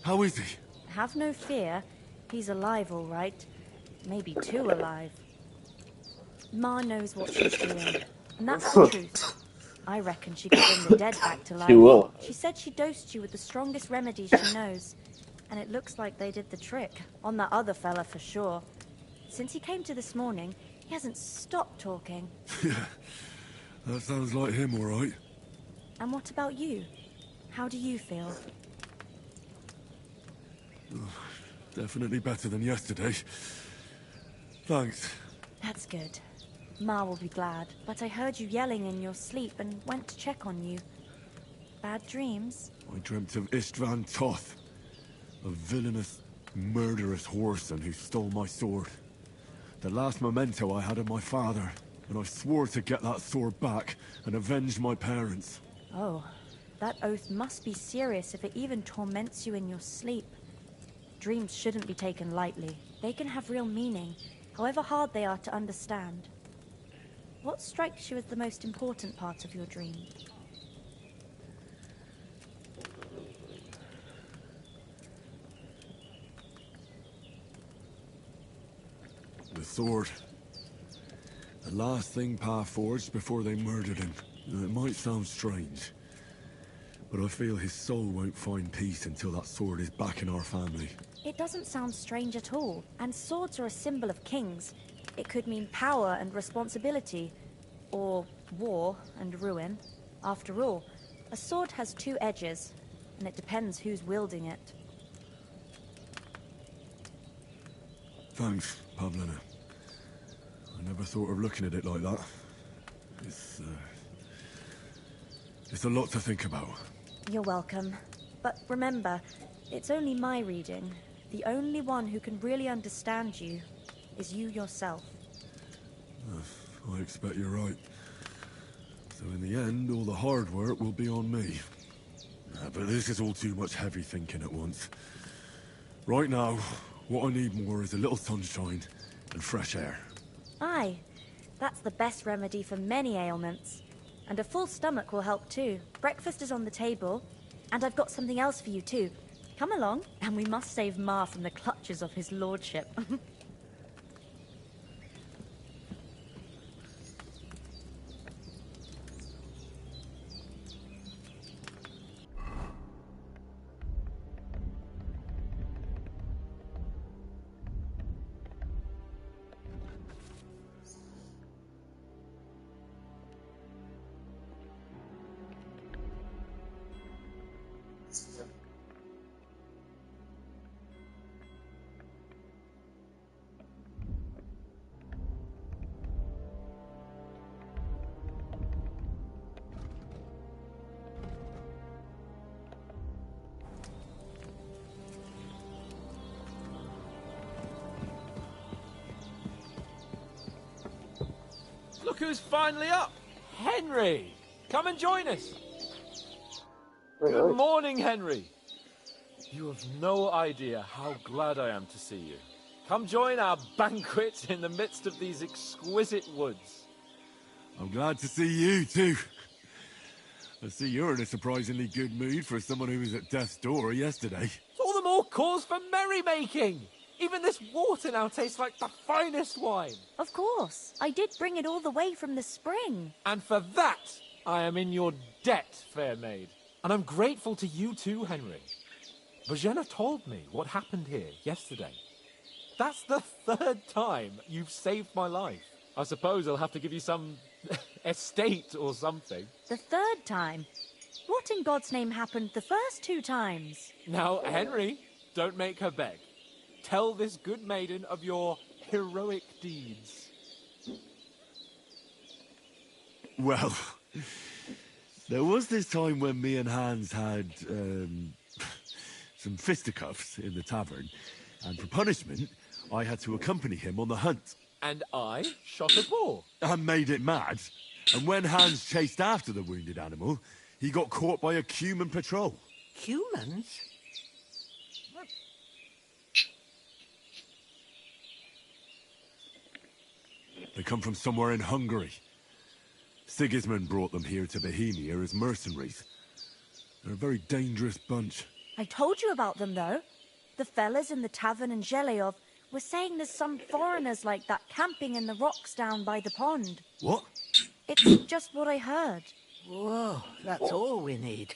How is he? Have no fear. He's alive, all right. Maybe too alive. Ma knows what she's doing. And that's the truth. I reckon she could bring the dead back to life. She will. She said she dosed you with the strongest remedy she knows. And it looks like they did the trick. On that other fella for sure. Since he came to this morning, he hasn't stopped talking. Yeah. That sounds like him, all right. And what about you? How do you feel? Definitely better than yesterday. Thanks. That's good. Ma will be glad, but I heard you yelling in your sleep and went to check on you. Bad dreams? I dreamt of Istvan Toth, a villainous, murderous whoreson who stole my sword. The last memento I had of my father, and I swore to get that sword back and avenge my parents. Oh, that oath must be serious if it even torments you in your sleep. Dreams shouldn't be taken lightly. They can have real meaning, however hard they are to understand. What strikes you as the most important part of your dream? The sword. The last thing Pa forged before they murdered him. It might sound strange, but I feel his soul won't find peace until that sword is back in our family. It doesn't sound strange at all, and swords are a symbol of kings. It could mean power and responsibility, or war and ruin. After all, a sword has two edges, and it depends who's wielding it. Thanks, Pavlina. I never thought of looking at it like that. It's a lot to think about. You're welcome. But remember, it's only my reading. The only one who can really understand you is you yourself. I expect you're right. So in the end, all the hard work will be on me. But this is all too much heavy thinking at once. Right now, what I need more is a little sunshine and fresh air. Aye, that's the best remedy for many ailments. And a full stomach will help too. Breakfast is on the table, and I've got something else for you too. Come along, and we must save Ma from the clutches of his lordship. Look who's finally up! Henry! Come and join us! Good morning, Henry! You have no idea how glad I am to see you. Come join our banquet in the midst of these exquisite woods. I'm glad to see you, too. I see you're in a surprisingly good mood for someone who was at death's door yesterday. It's all the more cause for merrymaking! Even this water now tastes like the finest wine. Of course. I did bring it all the way from the spring. And for that, I am in your debt, fair maid. And I'm grateful to you too, Henry. Virginia told me what happened here yesterday. That's the third time you've saved my life. I suppose I'll have to give you some estate or something. The third time? What in God's name happened the first two times? Now, Henry, don't make her beg. Tell this good maiden of your heroic deeds. Well, there was this time when me and Hans had, some fisticuffs in the tavern, and for punishment, I had to accompany him on the hunt. And I shot a boar. And made it mad. And when Hans chased after the wounded animal, he got caught by a human patrol. Humans? They come from somewhere in Hungary. Sigismund brought them here to Bohemia as mercenaries. They're a very dangerous bunch. I told you about them, though. The fellas in the tavern in Zheleov were saying there's some foreigners like that camping in the rocks down by the pond. What? It's just what I heard. Whoa, that's all we need.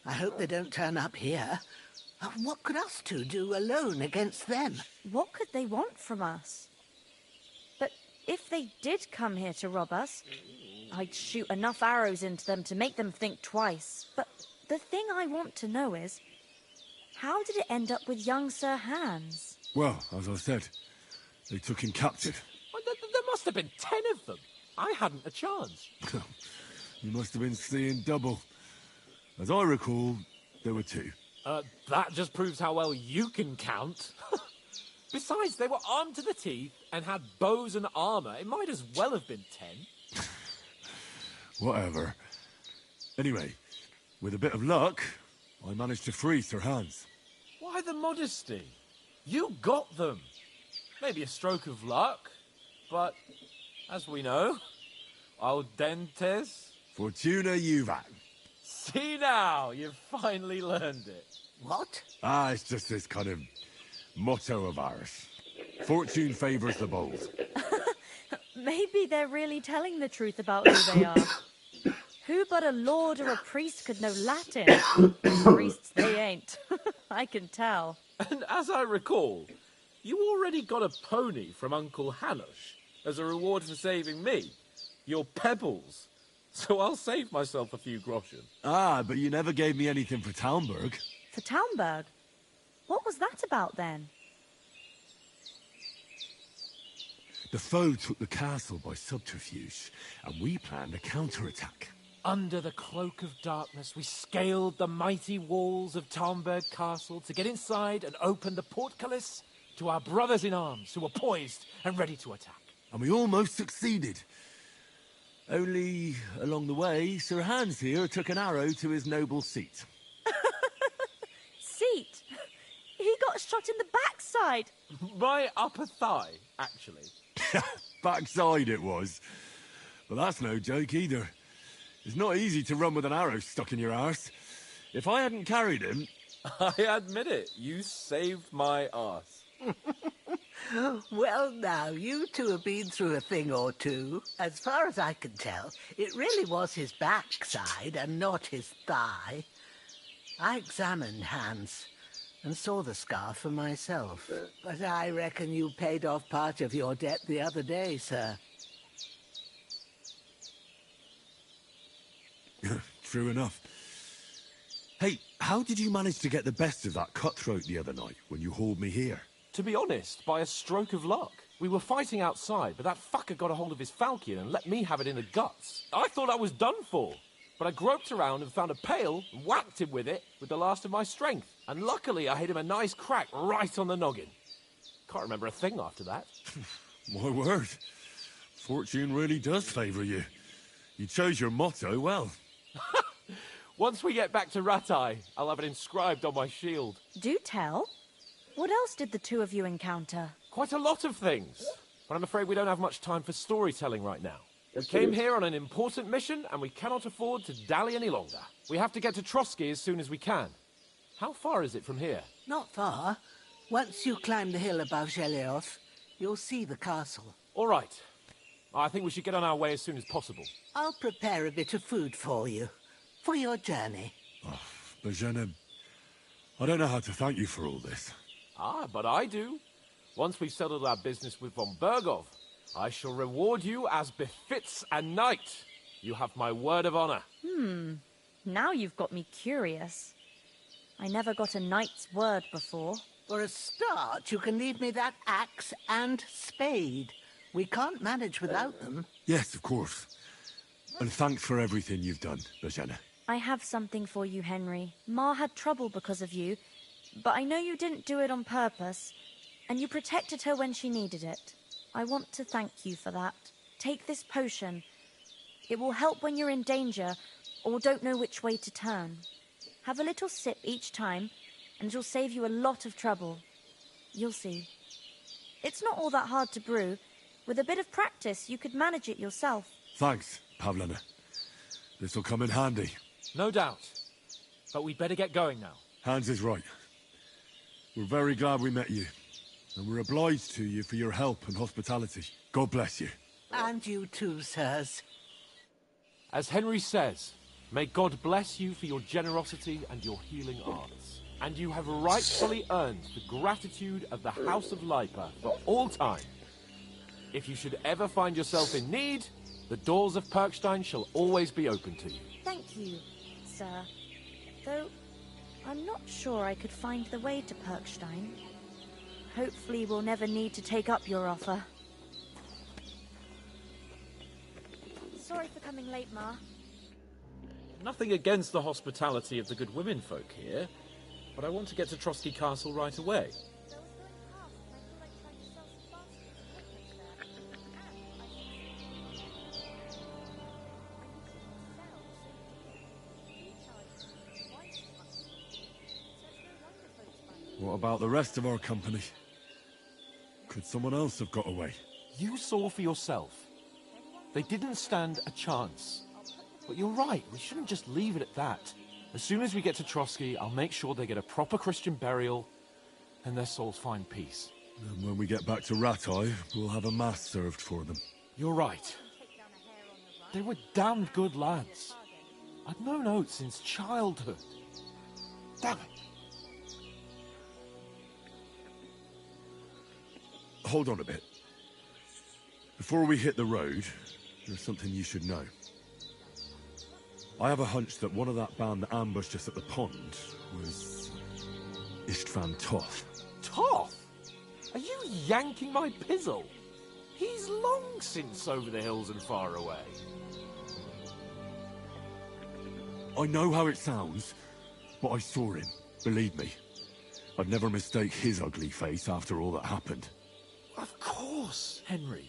I hope they don't turn up here. What could us two do alone against them? What could they want from us? But if they did come here to rob us, I'd shoot enough arrows into them to make them think twice. But the thing I want to know is, how did it end up with young Sir Hans? Well, as I said, they took him captive. Well, there must have been 10 of them. I hadn't a chance. You must have been seeing double. As I recall, there were 2. That just proves how well you can count. Besides, they were armed to the teeth and had bows and armor. It might as well have been 10. Whatever. Anyway, with a bit of luck, I managed to free Sir Hans. Why the modesty? You got them. Maybe a stroke of luck, but as we know, audentes. Fortuna juvat. See now, you've finally learned it. What? It's just this kind of motto of ours. Fortune favors the bold. Maybe they're really telling the truth about who they are. Who but a lord or a priest could know Latin? Priests they ain't. I can tell. And as I recall, you already got a pony from Uncle Hanush as a reward for saving me. Your pebbles. So I'll save myself a few groschen. But you never gave me anything for Talmberg. For Talmberg? What was that about then? The foe took the castle by subterfuge, and we planned a counterattack. Under the cloak of darkness, we scaled the mighty walls of Talmberg Castle to get inside and open the portcullis to our brothers in arms who were poised and ready to attack. And we almost succeeded. Only, along the way, Sir Hans here took an arrow to his noble seat. Seat? He got shot in the backside. My upper thigh, actually. Backside it was. But that's no joke either. It's not easy to run with an arrow stuck in your arse. If I hadn't carried him... I admit it, you saved my arse. Well, now, you two have been through a thing or two. As far as I can tell, it really was his backside and not his thigh. I examined Hans and saw the scar for myself. But I reckon you paid off part of your debt the other day, sir. True enough. Hey, how did you manage to get the best of that cutthroat the other night when you hauled me here? To be honest, by a stroke of luck. We were fighting outside, but that fucker got a hold of his falchion and let me have it in the guts. I thought I was done for. But I groped around and found a pail and whacked him with it with the last of my strength. And luckily I hit him a nice crack right on the noggin. Can't remember a thing after that. My word. Fortune really does favour you. You chose your motto well. Once we get back to Ratai, I'll have it inscribed on my shield. Do tell. What else did the two of you encounter? Quite a lot of things. But I'm afraid we don't have much time for storytelling right now. We came here on an important mission, and we cannot afford to dally any longer. We have to get to Trotsky as soon as we can. How far is it from here? Not far. Once you climb the hill above Gelioth, you'll see the castle. All right. I think we should get on our way as soon as possible. I'll prepare a bit of food for you, for your journey. Oh, Bajena, I don't know how to thank you for all this. But I do. Once we've settled our business with von Bergov, I shall reward you as befits a knight. You have my word of honor. Now you've got me curious. I never got a knight's word before. For a start, you can leave me that axe and spade. We can't manage without them. Yes, of course. And thanks for everything you've done, Bajena. I have something for you, Henry. Ma had trouble because of you, but I know you didn't do it on purpose, and you protected her when she needed it. I want to thank you for that. Take this potion. It will help when you're in danger or don't know which way to turn. Have a little sip each time, and it'll save you a lot of trouble. You'll see. It's not all that hard to brew. With a bit of practice, you could manage it yourself. Thanks, Pavlena. This'll come in handy. No doubt. But we'd better get going now. Hans is right. We're very glad we met you. And we're obliged to you for your help and hospitality. God bless you. And you too, sirs. As Henry says, may God bless you for your generosity and your healing arts. And you have rightfully earned the gratitude of the House of Lipa for all time. If you should ever find yourself in need, the The doors of Perkstein shall always be open to you. Thank you, sir. Though, I'm not sure I could find the way to Perkstein. Hopefully we'll never need to take up your offer. Sorry for coming late, Ma. Nothing against the hospitality of the good women folk here, but I want to get to Trotsky Castle right away. What about the rest of our company? Could someone else have got away? You saw for yourself. They didn't stand a chance. But you're right, we shouldn't just leave it at that. As soon as we get to Trotsky, I'll make sure they get a proper Christian burial and their souls find peace. And when we get back to Rattay, we'll have a mass served for them. You're right. They were damned good lads. I've known Oates since childhood. Damn it. Hold on a bit. Before we hit the road, there's something you should know. I have a hunch that one of that band that ambushed us at the pond was Istvan Toth. Toth? Are you yanking my pizzle? He's long since over the hills and far away. I know how it sounds, but I saw him. Believe me. I'd never mistake his ugly face after all that happened. Of course, Henry.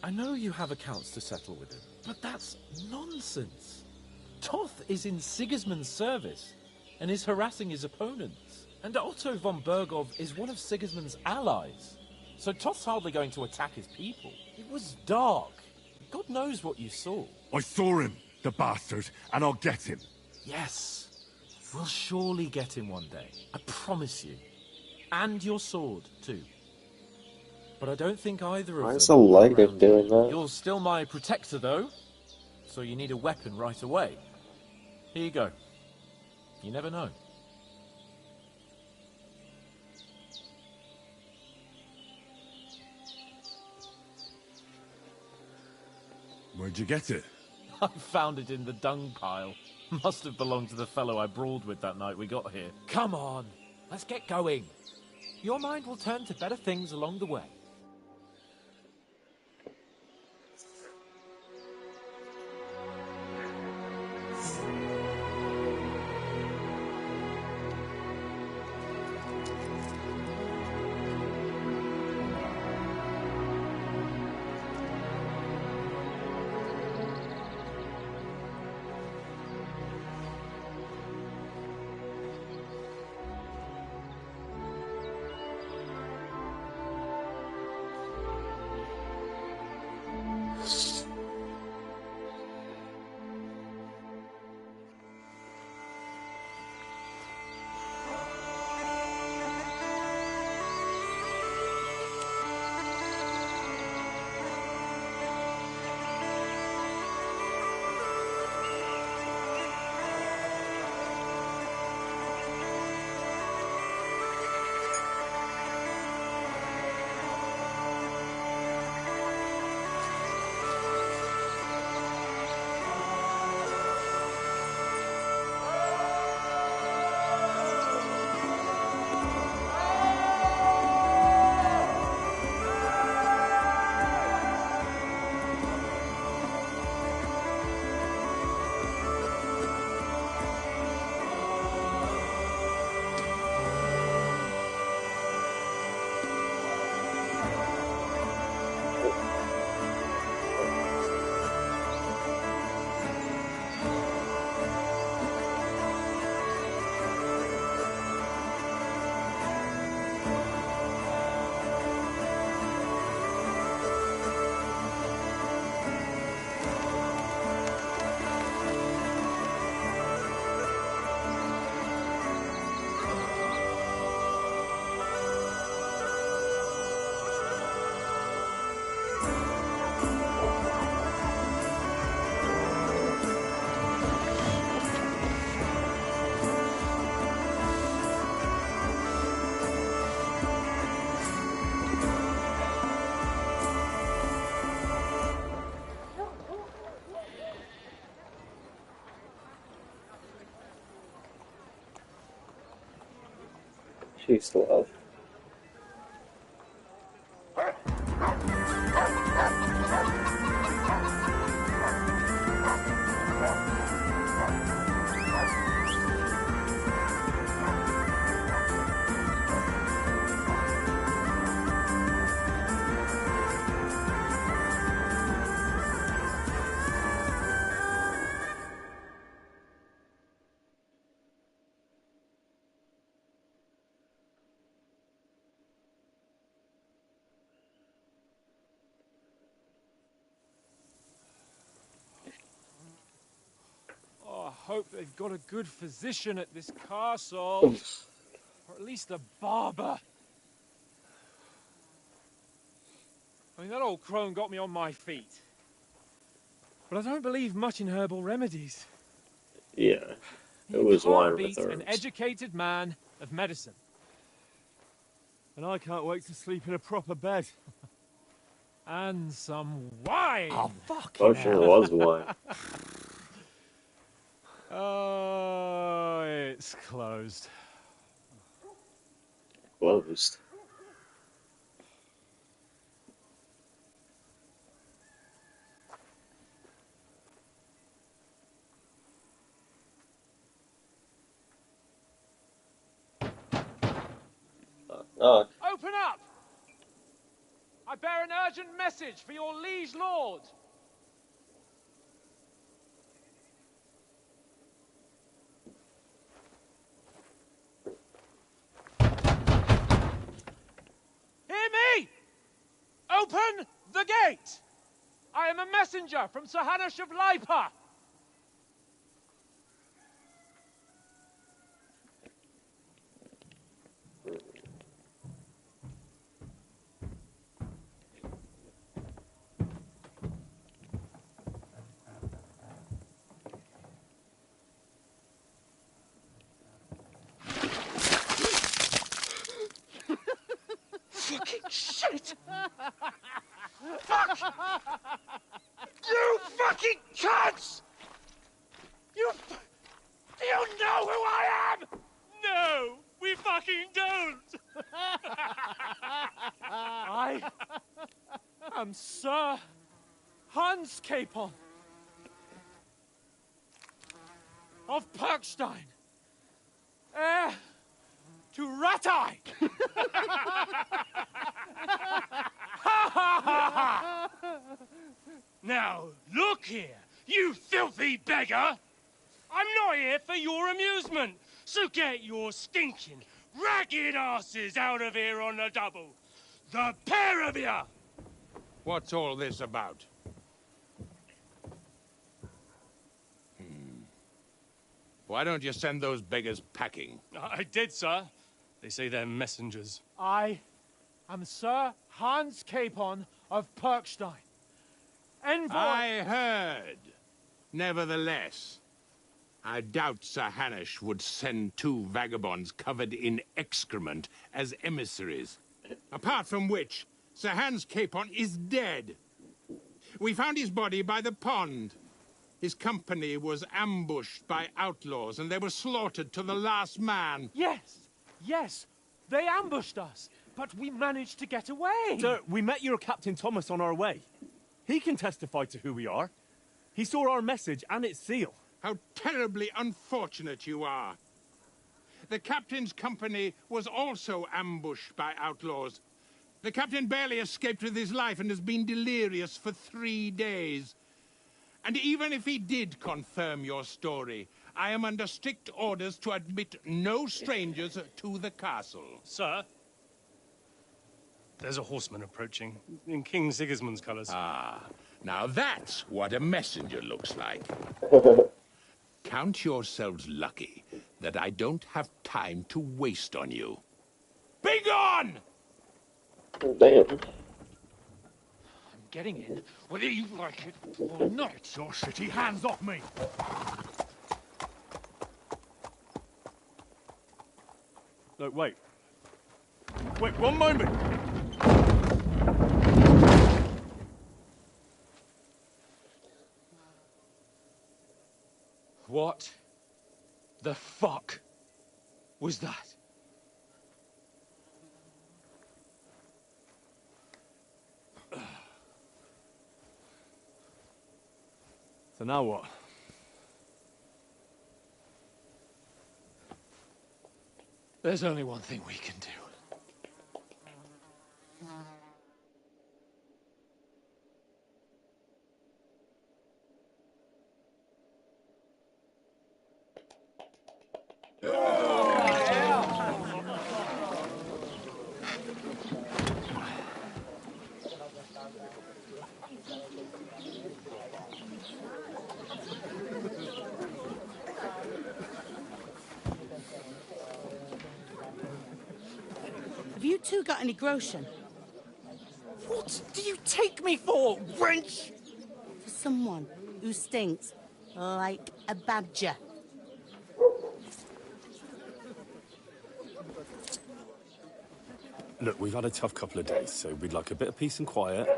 I know you have accounts to settle with him, but that's nonsense. Toth is in Sigismund's service and is harassing his opponents. And Otto von Bergov is one of Sigismund's allies. So Toth's hardly going to attack his people. It was dark. God knows what you saw. I saw him, the bastard, and I'll get him. Yes. We'll surely get him one day. I promise you. And your sword, too. But I don't think either of them... Why is the light of doing that? You're still my protector, though. So you need a weapon right away. Here you go. You never know. Where'd you get it? I found it in the dung pile. Must have belonged to the fellow I brawled with that night we got here. Come on, let's get going. Your mind will turn to better things along the way. Peace, love. Oh, I hope they've got a good physician at this castle. Or at least a barber. I mean, that old crone got me on my feet. But I don't believe much in herbal remedies. Yeah, it You was can't wine with beat an herbs. educated man of medicine. And I can't wait to sleep in a proper bed. And some wine! Oh, fuck Potion was wine. Oh, it's closed. Closed. Knock. Open up! I bear an urgent message for your liege lord. Hear me! Open the gate! I am a messenger from Sir Hanush of Lipa. Fucking shit! Fuck! You fucking cunts! You know who I am? No, we fucking don't! I am Sir Hans Capon of Perkstein, heir to Ratai! Now, look here, you filthy beggar! I'm not here for your amusement, so get your stinking, ragged asses out of here on the double. The pair of you! What's all this about? Why don't you send those beggars packing? I did, sir. They say they're messengers. I am Sir Hans Capon of Perkstein. Envoy... I heard. Nevertheless, I doubt Sir Hanush would send two vagabonds covered in excrement as emissaries. Apart from which, Sir Hans Capon is dead. We found his body by the pond. His company was ambushed by outlaws, and they were slaughtered to the last man. Yes, yes, they ambushed us, but we managed to get away. Sir, we met your Captain Thomas on our way. He can testify to who we are. He saw our message and its seal. How terribly unfortunate you are. The captain's company was also ambushed by outlaws. The captain barely escaped with his life and has been delirious for 3 days. And even if he did confirm your story, I am under strict orders to admit no strangers to the castle. Sir, there's a horseman approaching in King Sigismund's colours. Ah, now that's what a messenger looks like. Count yourselves lucky that I don't have time to waste on you. Be gone! Damn. I'm getting in, whether you like it or not. Your shitty hands off me! Look, wait. Wait, one moment! What the fuck was that? So now what? There's only one thing we can do. Have you two got any groschen? What do you take me for, wench? For someone who stinks like a badger. Look, we've had a tough couple of days, so we'd like a bit of peace and quiet,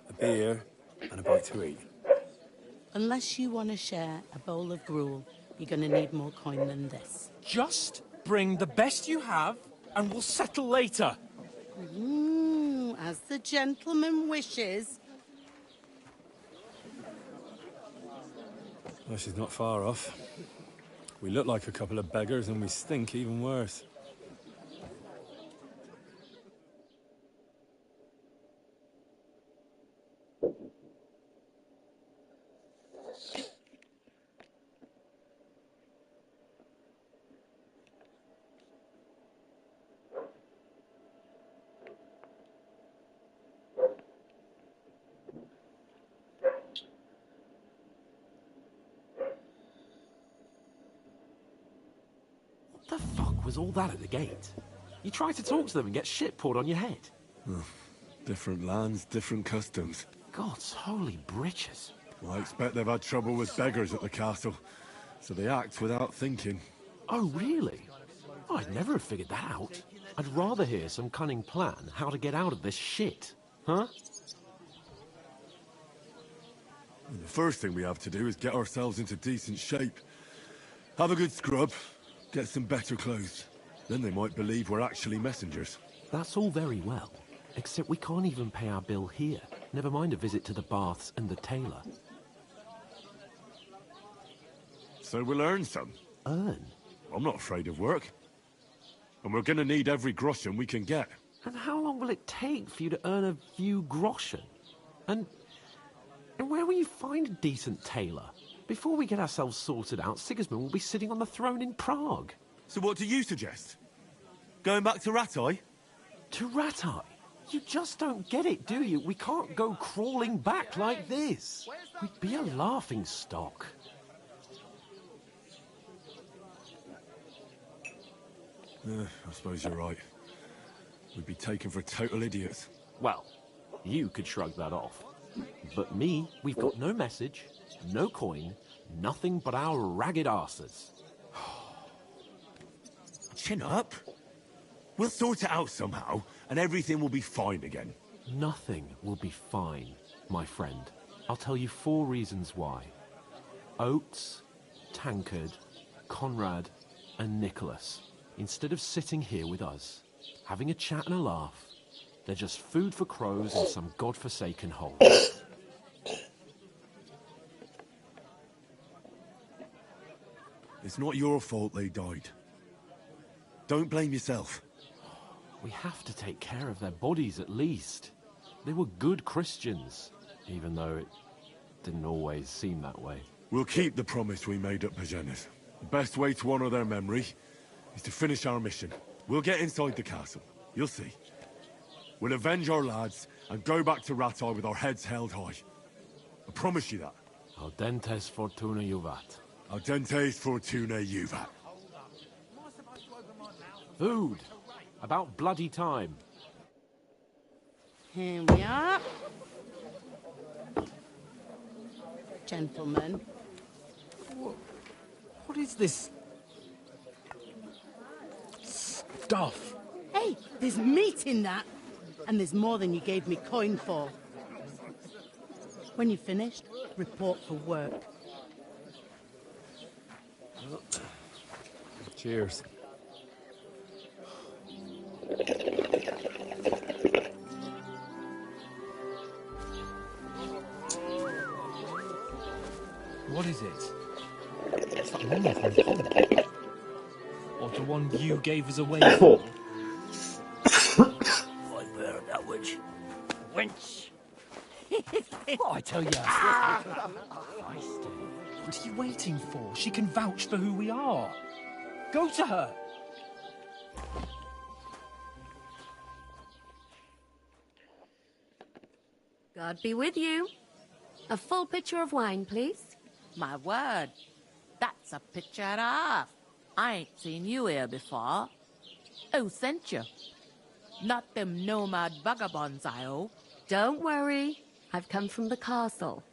a beer, and a bite to eat. Unless you want to share a bowl of gruel, you're going to need more coin than this. Just bring the best you have, and we'll settle later. As the gentleman wishes. Well, she's not far off. We look like a couple of beggars, and we stink even worse. What the fuck was all that at the gate? You try to talk to them and get shit poured on your head. Different lands, different customs. God's holy britches. Well, I expect they've had trouble with beggars at the castle, so they act without thinking. Oh, really? Oh, I'd never have figured that out. I'd rather hear some cunning plan how to get out of this shit. Huh? And the first thing we have to do is get ourselves into decent shape. Have a good scrub, get some better clothes. Then they might believe we're actually messengers. That's all very well, except we can't even pay our bill here. Never mind a visit to the baths and the tailor. So we'll earn some. Earn? I'm not afraid of work. And we're gonna need every groschen we can get. And how long will it take for you to earn a few groschen? And where will you find a decent tailor? Before we get ourselves sorted out, Sigismund will be sitting on the throne in Prague. So what do you suggest? Going back to Ratai? To Ratai? You just don't get it, do you? We can't go crawling back like this. We'd be a laughing stock. I suppose you're right. We'd be taken for total idiots. Well, you could shrug that off. But me, we've got no message, no coin, nothing but our ragged arses. Chin up. We'll sort it out somehow, and everything will be fine again. Nothing will be fine, my friend. I'll tell you 4 reasons why. Oates, Tankard, Conrad, and Nicholas, instead of sitting here with us, having a chat and a laugh, they're just food for crows in some godforsaken hole. It's not your fault they died. Don't blame yourself. We have to take care of their bodies at least. They were good Christians, even though it didn't always seem that way. We'll keep the promise we made at Pagenes. The best way to honor their memory is to finish our mission. We'll get inside the castle. You'll see. We'll avenge our lads and go back to Ratai with our heads held high. I promise you that. Audentes fortuna juvat. Audentes fortuna juvat. Food. About bloody time. Here we are. Gentlemen. What is this stuff? Hey, there's meat in that. And there's more than you gave me coin for. When you're finished, report for work. Cheers. What is it? It's that woman from the pond. Or the one you gave us away for? I bear that witch. Wench! What I tell you? Feisty. What are you waiting for? She can vouch for who we are. Go to her. God be with you. A full pitcher of wine, please. My word, that's a picture and a half. I ain't seen you here before. Who sent you? Not them nomad vagabonds, I hope. Don't worry. I've come from the castle.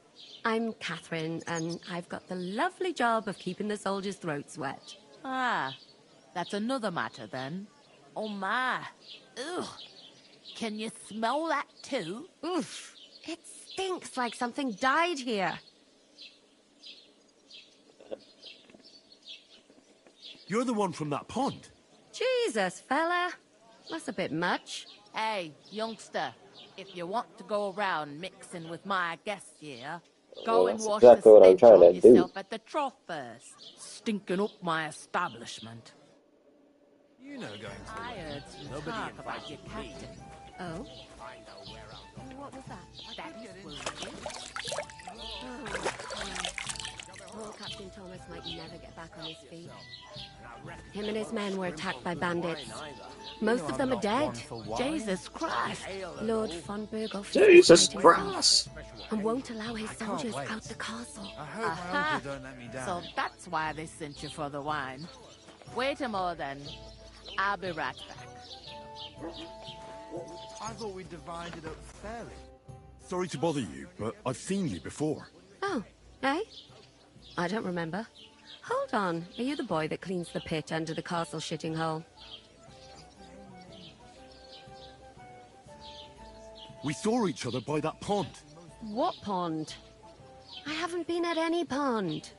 I'm Catherine, and I've got the lovely job of keeping the soldiers' throats wet. Ah, that's another matter then. Oh my. Ugh. Can you smell that too? Oof. It stinks like something died here. You're the one from that pond. Jesus, fella. That's a bit much. Hey, youngster, if you want to go around mixing with my guests here, go and that's wash exactly the what I'm stench trying off to do. yourself at the trough first. Stinking up my establishment. You know going to I heard some talk about your captain. Oh? What was that? Daddy's wounded. Poor Captain Thomas might never get back on his feet. Him and his men were attacked by bandits. Most of them are dead. Jesus Christ. Lord von Berghoff Jesus is fighting Christ. and won't allow his soldiers out the castle. I hope my Aha. uncle don't let me down. So that's why they sent you for the wine. Wait a moment then. I'll be right back. I thought we divided up fairly. Sorry to bother you, but I've seen you before. Oh, eh? I don't remember. Hold on, are you the boy that cleans the pit under the castle shitting hole? We saw each other by that pond. What pond? I haven't been at any pond.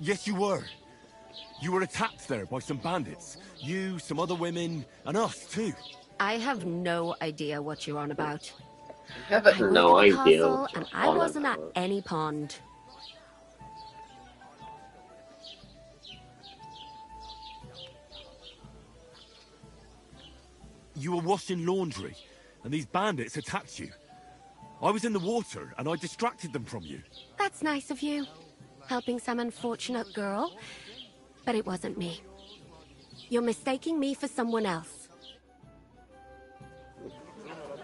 Yes, you were. You were attacked there by some bandits. You, some other women, and us too. I have no idea what you're on about. I have no I work at the idea castle, what and you're I on wasn't at about. any pond. You were washing laundry, and these bandits attacked you. I was in the water, and I distracted them from you. That's nice of you, helping some unfortunate girl. But it wasn't me. You're mistaking me for someone else.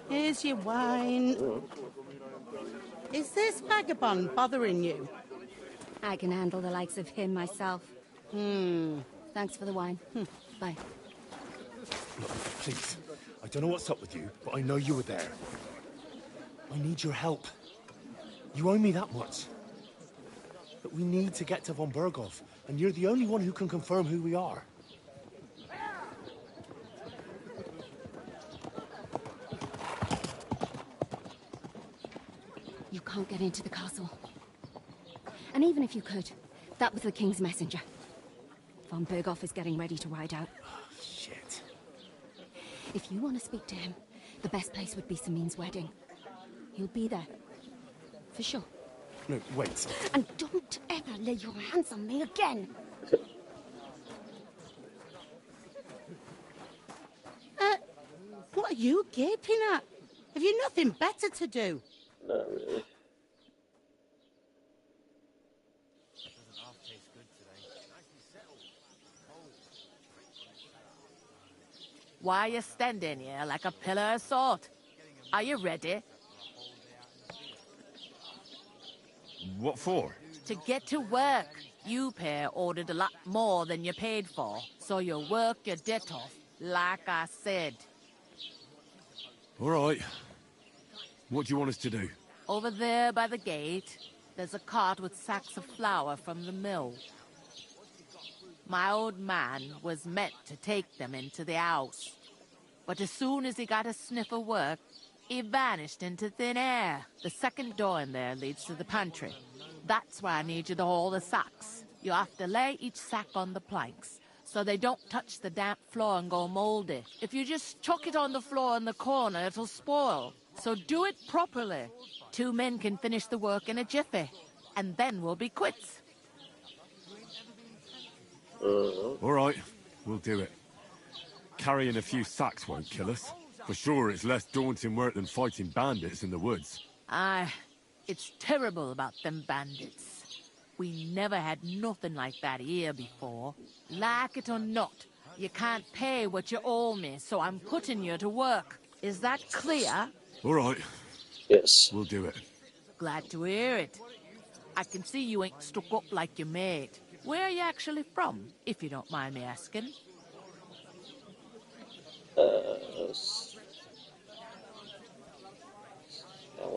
Here's your wine. Is this vagabond bothering you? I can handle the likes of him myself. Thanks for the wine. Bye. Look, please. I don't know what's up with you, but I know you were there. I need your help. You owe me that much. But we need to get to von Berghoff, and you're the only one who can confirm who we are. You can't get into the castle. And even if you could, that was the King's messenger. Von Berghoff is getting ready to ride out. Shit. If you want to speak to him, the best place would be Samin's wedding. He'll be there. For sure. No, wait. And don't ever lay your hands on me again. What are you gaping at? Have you nothing better to do? Not really. Why are you standing here like a pillar of salt? Are you ready? What for? To get to work. You pair ordered a lot more than you paid for, so you'll work your debt off, like I said. All right. What do you want us to do? Over there by the gate, there's a cart with sacks of flour from the mill. My old man was meant to take them into the house. But as soon as he got a sniff of work, he vanished into thin air. The second door in there leads to the pantry. That's where I need you to haul the sacks. You have to lay each sack on the planks, so they don't touch the damp floor and go moldy. If you just chuck it on the floor in the corner, it'll spoil. So do it properly. 2 men can finish the work in a jiffy. and then we'll be quits. All right, we'll do it. Carrying a few sacks won't kill us. For sure, it's less daunting work than fighting bandits in the woods. Aye, it's terrible about them bandits. We never had nothing like that here before. Like it or not, you can't pay what you owe me, so I'm putting you to work. Is that clear? All right. Yes. We'll do it. Glad to hear it. I can see you ain't stuck up like your mate. Where are you actually from, if you don't mind me asking?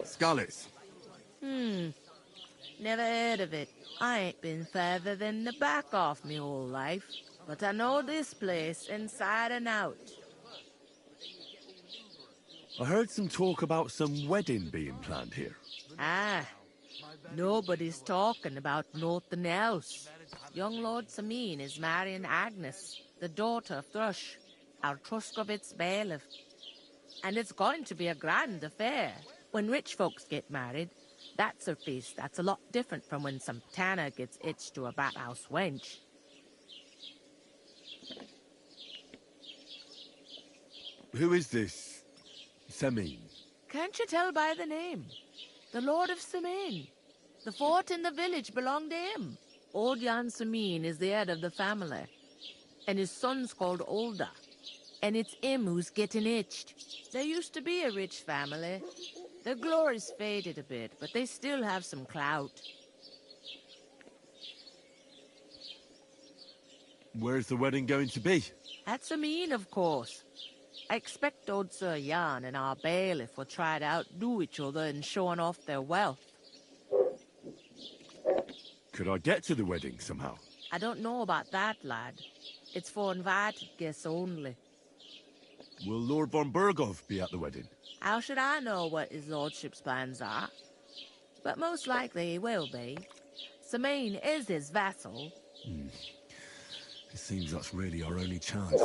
Skalitz. Never heard of it. I ain't been further than the back off me whole life. But I know this place inside and out. I heard some talk about some wedding being planned here. Ah, nobody's talking about nothing else. Young Lord Samin is marrying Agnes, the daughter of Thrush, our Truskovitz bailiff. And it's going to be a grand affair. When rich folks get married, that's a feast that's a lot different from when some tanner gets hitched to a bathhouse wench. Who is this Samin? Can't you tell by the name? The Lord of Samin. The fort in the village belonged to him. Old Jan Samin is the head of the family, and his son's called Olda. And it's him who's getting hitched. There used to be a rich family. Their glory's faded a bit, but they still have some clout. Where's the wedding going to be? At Samin, of course. I expect old Sir Jan and our bailiff will try to outdo each other in showing off their wealth. Could I get to the wedding somehow? I don't know about that, lad. It's for invited guests only. Will Lord von Burgov be at the wedding? How should I know what his lordship's plans are? But most likely he will be. Samin is his vassal. It seems that's really our only chance.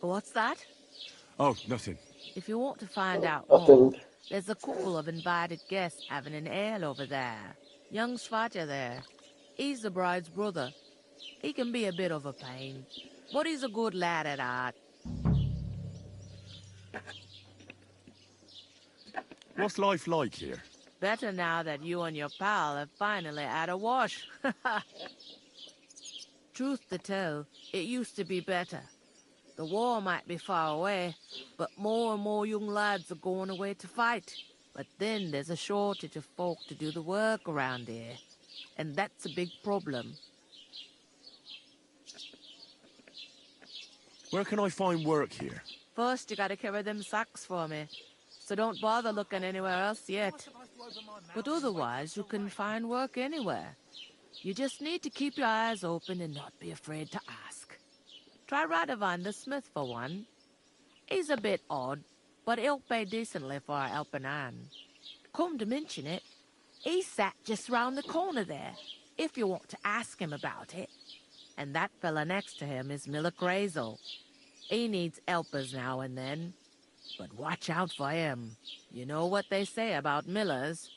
What's that? Oh, nothing. If you want to find out more, there's a couple of invited guests having an ale over there. Young Svatja there. He's the bride's brother. He can be a bit of a pain, but he's a good lad at heart. What's life like here? Better now that you and your pal have finally had a wash. Truth to tell, it used to be better. The war might be far away, but more and more young lads are going away to fight. But then there's a shortage of folk to do the work around here, and that's a big problem. Where can I find work here? First, you gotta carry them sacks for me, so don't bother looking anywhere else yet. But otherwise, you can find work anywhere. You just need to keep your eyes open and not be afraid to ask. Try Radovan the smith for one. He's a bit odd, but he'll pay decently for a helping hand. Come to mention it, he sat just round the corner there, if you want to ask him about it. And that fella next to him is Miller Crazel. He needs helpers now and then, but watch out for him. You know what they say about Millers.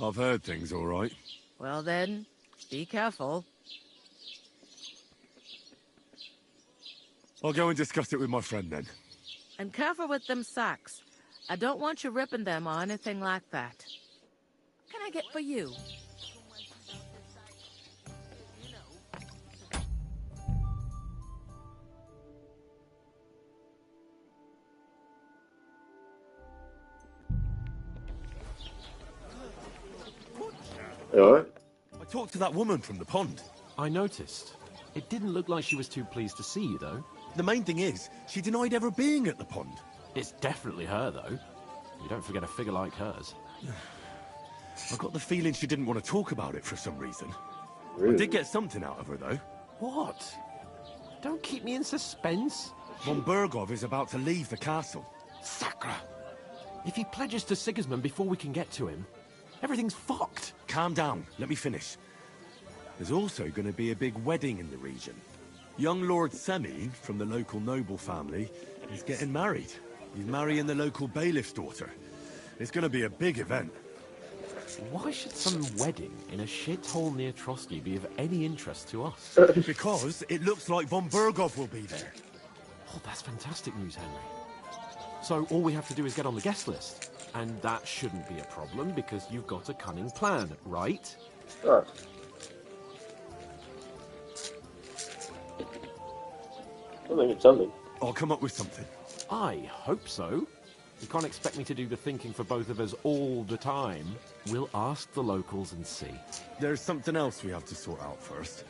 I've heard things, all right. Well then, be careful. I'll go and discuss it with my friend then. And careful with them sacks. I don't want you ripping them or anything like that. What can I get for you? Alright. I talked to that woman from the pond. I noticed. It didn't look like she was too pleased to see you, though. The main thing is, she denied ever being at the pond. It's definitely her, though. You don't forget a figure like hers. I got the feeling she didn't want to talk about it for some reason. Really? I did get something out of her, though. What? Don't keep me in suspense. Von Burgov is about to leave the castle. Sacre! If he pledges to Sigismund before we can get to him, everything's fucked. Calm down. Let me finish. There's also going to be a big wedding in the region. Young Lord Semi, from the local noble family, is getting married. He's marrying the local bailiff's daughter. It's going to be a big event. Why should some wedding in a shithole near Trotsky be of any interest to us? Because it looks like von Burgov will be there. Oh, that's fantastic news, Henry. So all we have to do is get on the guest list. And that shouldn't be a problem because you've got a cunning plan, right? Sure. I think it's something. I'll come up with something. I hope so. You can't expect me to do the thinking for both of us all the time. We'll ask the locals and see. There's something else we have to sort out first.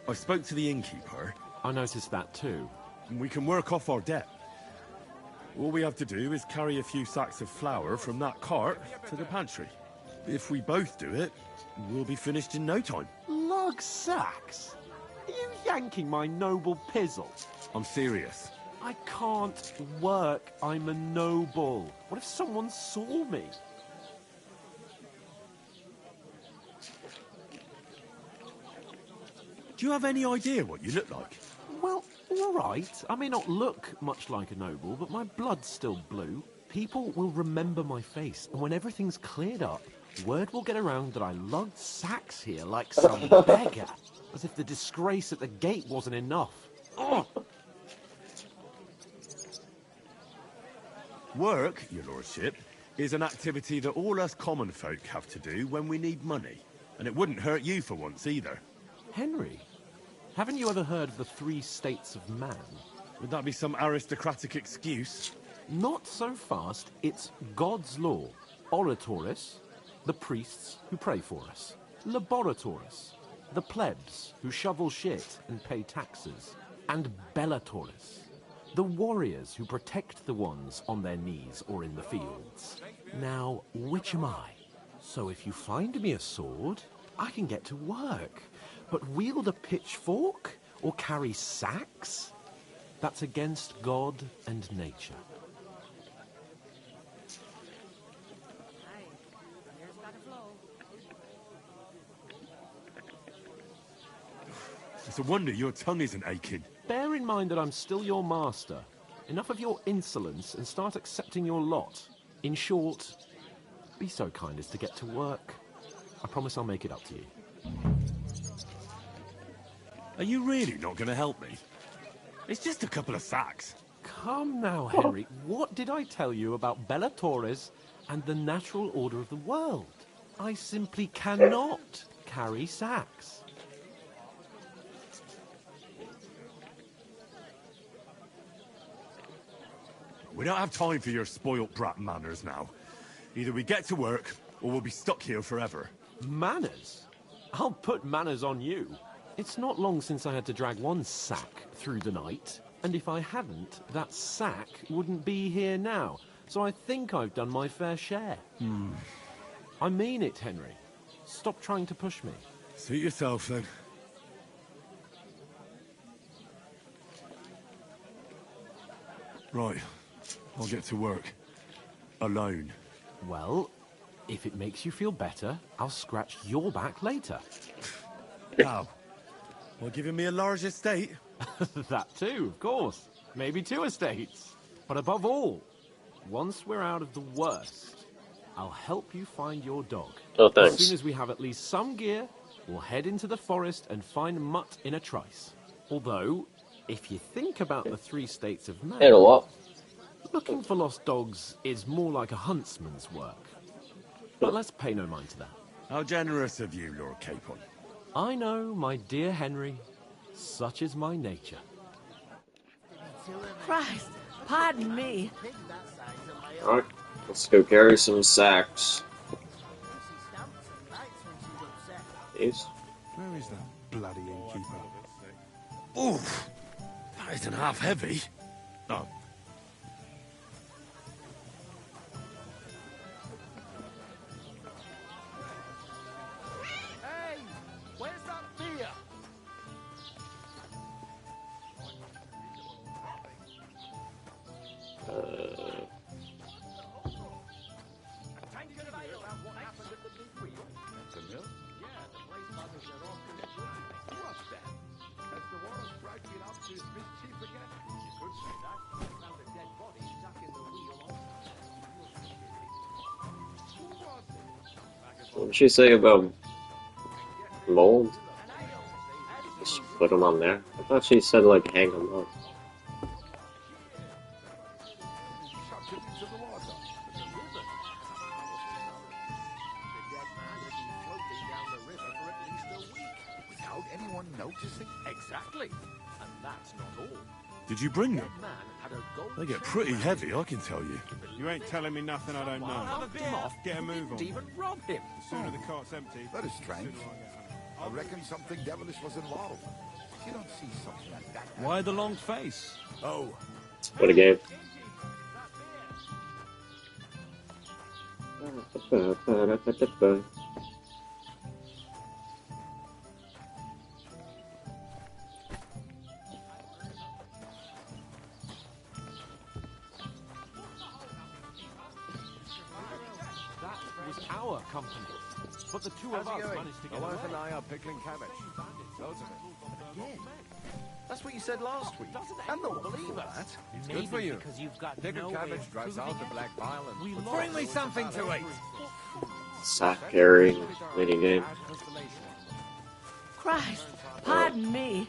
I spoke to the innkeeper. I noticed that too. And we can work off our debt. All we have to do is carry a few sacks of flour from that cart to the pantry. If we both do it, we'll be finished in no time. Lug sacks? Are you yanking my noble pizzle? I'm serious. I can't work. I'm a noble. What if someone saw me? Do you have any idea what you look like? Well, all right. I may not look much like a noble, but my blood's still blue. People will remember my face, and when everything's cleared up, word will get around that I lugged sacks here like some beggar. As if the disgrace at the gate wasn't enough. Ugh. Work, your lordship, is an activity that all us common folk have to do when we need money. And it wouldn't hurt you for once either. Henry, haven't you ever heard of the 3 states of man? Would that be some aristocratic excuse? Not so fast. It's God's law. Oratoris, the priests who pray for us. Laboratoris, the plebs who shovel shit and pay taxes. And Bellatoris, the warriors who protect the ones on their knees or in the fields. Now, which am I? So if you find me a sword, I can get to work. But wield a pitchfork or carry sacks? That's against God and nature. It's a wonder your tongue isn't aching. Bear in mind that I'm still your master. Enough of your insolence and start accepting your lot. In short, be so kind as to get to work. I promise I'll make it up to you. Are you really not going to help me? It's just a couple of sacks. Come now, Henry. What did I tell you about Bellatoris and the natural order of the world? I simply cannot carry sacks. We don't have time for your spoilt brat manners now. Either we get to work, or we'll be stuck here forever. Manners? I'll put manners on you. It's not long since I had to drag one sack through the night, and if I hadn't, that sack wouldn't be here now. So I think I've done my fair share. I mean it, Henry. Stop trying to push me. Suit yourself, then. Right. I'll get to work. Alone. Well, if it makes you feel better, I'll scratch your back later. How? Well, giving me a large estate? That too, of course. Maybe 2 estates. But above all, once we're out of the worst, I'll help you find your dog. Oh, thanks. As soon as we have at least some gear, we'll head into the forest and find Mutt in a trice. Although, if you think about the 3 states of man... And a lot. Looking for lost dogs is more like a huntsman's work. But let's pay no mind to that. How generous of you, Lord Capon. I know, my dear Henry. Such is my nature. Christ, pardon me. Alright, let's go carry some sacks. These? Where is that bloody innkeeper? Oof! That isn't half heavy. Oh. Hey, where's that beer? What did she say about mold? Just put them on there. I thought she said like hang them up. Without anyone noticing? Exactly. And that's not all. Did you bring them? They get pretty heavy, I can tell you. You ain't telling me nothing I don't know. Have him off. Get a move on. Didn't even rob him. The sooner the cart's empty, That is the strange. sooner I get I reckon something devilish was involved. You don't see something like that. Why the long face? Oh. What a game. That was our company. But the two of us managed to get away. and I are pickling cabbage. Loads of it. Again? That's what you said last week. I'm not believe that. It's good for you. Because you've got Pickled no cabbage way of drives out the proving black bile and... Bring me something to eat. Sack carrying minigame. Christ, pardon me.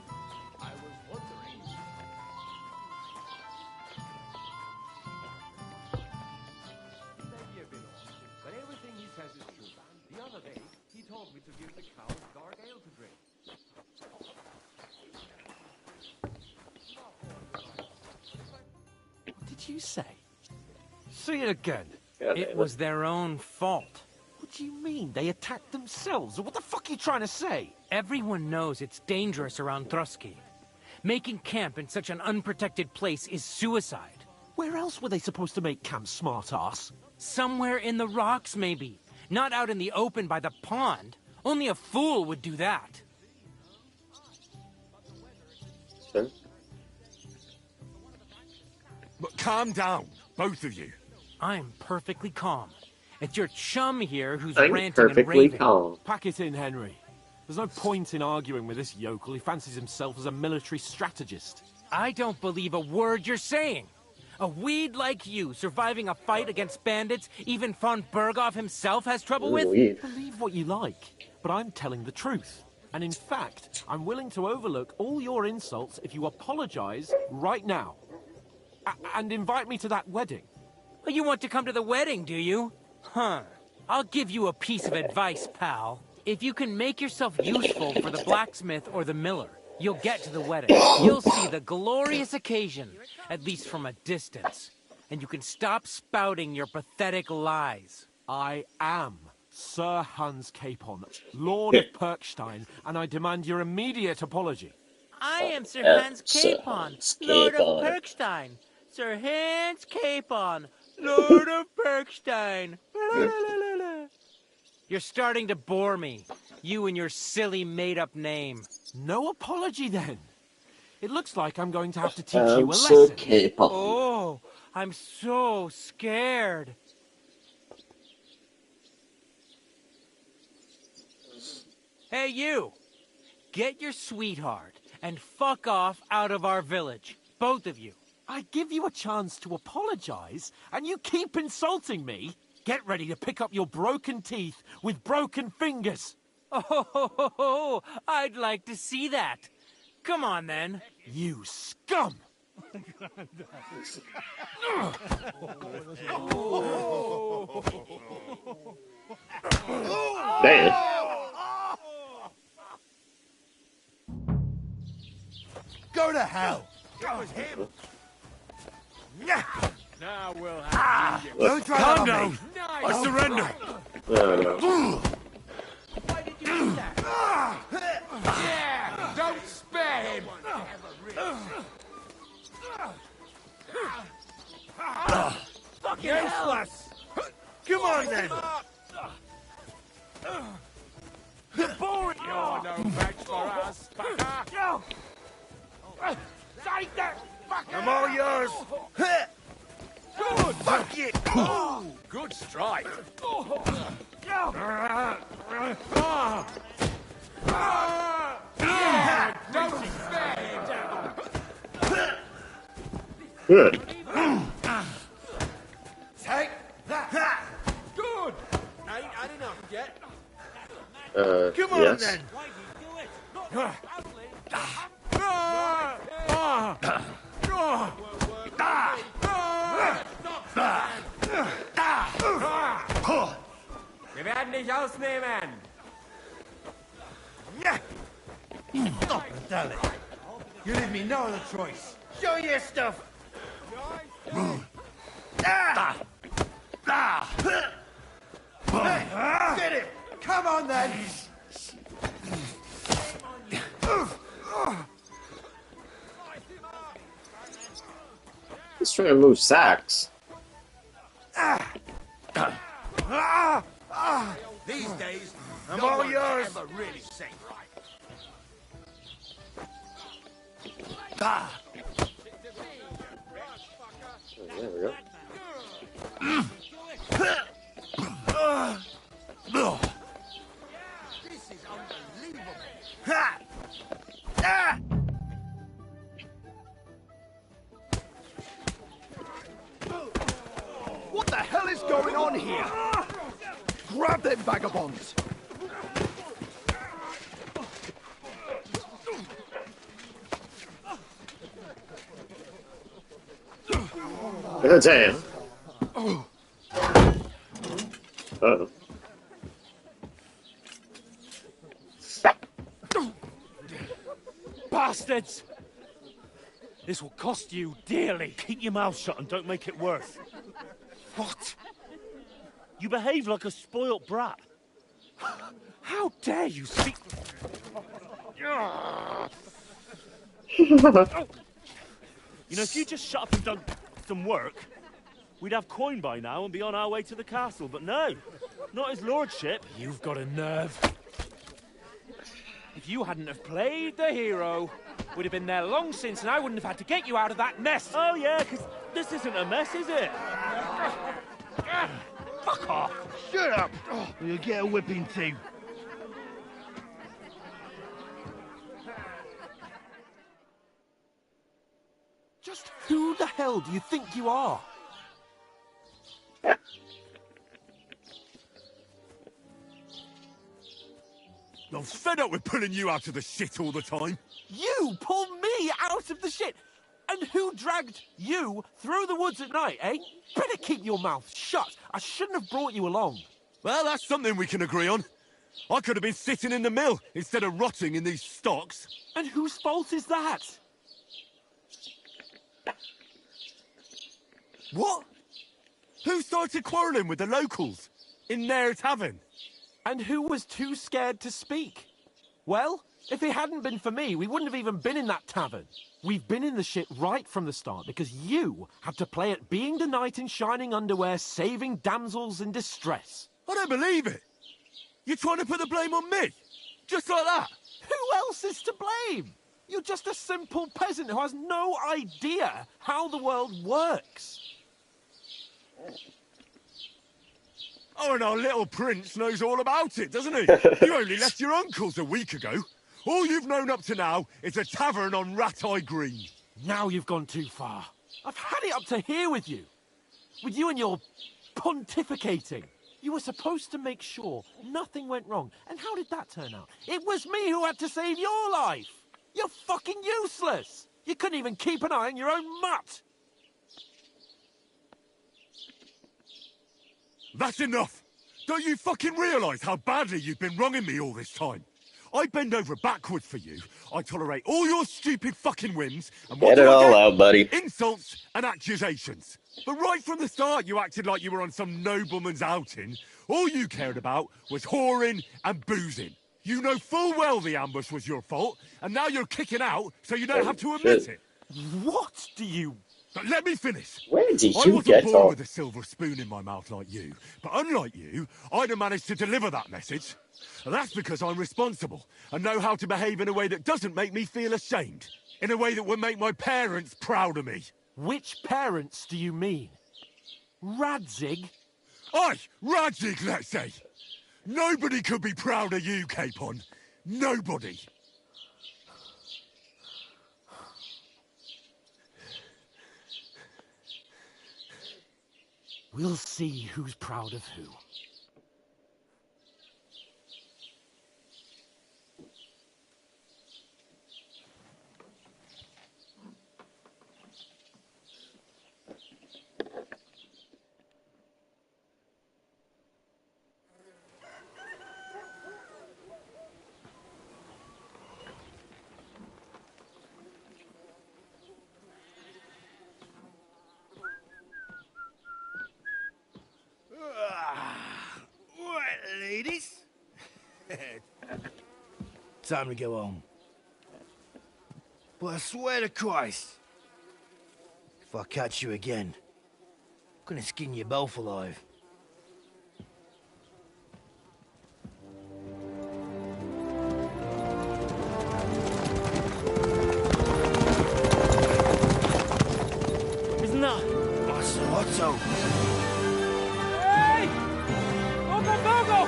But everything he says is true. The other day, he told me to give the cows dark ale to drink. What did you say? Say it again. It was their own fault. What do you mean? They attacked themselves? What the fuck are you trying to say? Everyone knows it's dangerous around Trusky. Making camp in such an unprotected place is suicide. Where else were they supposed to make camp, smart-ass? Somewhere in the rocks, maybe. Not out in the open by the pond. Only a fool would do that. Sure. But calm down, both of you. I'm perfectly calm. It's your chum here who's I'm ranting and perfectly raving. calm. Pack it in, Henry. There's no point in arguing with this yokel. He fancies himself as a military strategist. I don't believe a word you're saying. A weed like you surviving a fight against bandits even von Berghoff himself has trouble with? Believe what you like, but I'm telling the truth. And in fact, I'm willing to overlook all your insults if you apologize right now. And invite me to that wedding. Well, you want to come to the wedding, do you? Huh. I'll give you a piece of advice, pal. If you can make yourself useful for the blacksmith or the miller, you'll get to the wedding. You'll see the glorious occasion, at least from a distance. And you can stop spouting your pathetic lies. I am Sir Hans Capon, Lord of Perkstein, and I demand your immediate apology. I am Sir Hans Sir Capon, Hans Lord of Capon. Perkstein. Sir Hans Capon, Lord of Perkstein. You're starting to bore me. You and your silly made-up name. No apology, then. It looks like I'm going to have to teach you a Sir lesson. Capon. Oh, I'm so scared. Hey, you! Get your sweetheart and fuck off out of our village. Both of you. I give you a chance to apologize, and you keep insulting me? Get ready to pick up your broken teeth with broken fingers. Oh, I'd like to see that. Come on, then. You scum! Damn. Go to hell! It was him. Now we'll have Don't try Calm that on down. me. I surrender. No. Why did you do that? Yeah! Don't spare him! Fucking hell! Useless! Come on then! You're boring! You're no match for us, fucker! No! Take that fucker! I'm all yours! Good! Fuck it! Good strike! Yeah! Don't spare him! Good. Take that! Good! Ain't had enough yet. Come on, yes. then. Wir werden dich ausnehmen. Stop and tell it. You leave me no other choice. Show your stuff. Hey, get it. Come on, then. He's trying to move sacks. These days, I'm all yours. Ever really say right. There we go. This is unbelievable. What the hell is going on here? Grab them vagabonds! Damn. Uh-oh. Bastards! This will cost you dearly. Keep your mouth shut and don't make it worse. What? You behave like a spoilt brat. How dare you speak... You know, if you just shut up and done some work, we'd have coin by now and be on our way to the castle. But no, not his lordship. You've got a nerve. If you hadn't have played the hero, we'd have been there long since and I wouldn't have had to get you out of that mess. Oh yeah, because this isn't a mess, is it? Fuck off. Shut up. You'll get a whipping too. Just who the hell do you think you are? I'm fed up with pulling you out of the shit all the time. You pull me out of the shit? And who dragged you through the woods at night, eh? Better keep your mouth shut. I shouldn't have brought you along. Well, that's something we can agree on. I could have been sitting in the mill instead of rotting in these stocks. And whose fault is that? What? Who started quarrelling with the locals in their tavern? And who was too scared to speak? Well, if it hadn't been for me, we wouldn't have even been in that tavern. We've been in the shit right from the start because you had to play at being the knight in shining underwear, saving damsels in distress. I don't believe it. You're trying to put the blame on me? Just like that? Who else is to blame? You're just a simple peasant who has no idea how the world works. Oh, and our little prince knows all about it, doesn't he? You only left your uncle's a week ago. All you've known up to now is a tavern on Rat-Eye Green. Now you've gone too far. I've had it up to here with you. With you and your pontificating. You were supposed to make sure nothing went wrong. And how did that turn out? It was me who had to save your life. You're fucking useless. You couldn't even keep an eye on your own mutt. That's enough! Don't you fucking realise how badly you've been wronging me all this time? I bend over backwards for you. I tolerate all your stupid fucking whims. And what Get it do I all get? out, buddy. Insults and accusations. But right from the start, you acted like you were on some nobleman's outing. All you cared about was whoring and boozing. You know full well the ambush was your fault, and now you're kicking out so you don't have to admit it. What do you... But let me finish. Where did I you wasn't get born off? with a silver spoon in my mouth like you, but unlike you, I'd have managed to deliver that message. And that's because I'm responsible and know how to behave in a way that doesn't make me feel ashamed. In a way that would make my parents proud of me. Which parents do you mean? Radzig? Aye, Radzig, let's say. Nobody could be proud of you, Capon. Nobody. We'll see who's proud of who. time to go home. But I swear to Christ, if I catch you again, I'm gonna skin you both alive. Isn't that? Master Otto! Hey! Ogo Bogo!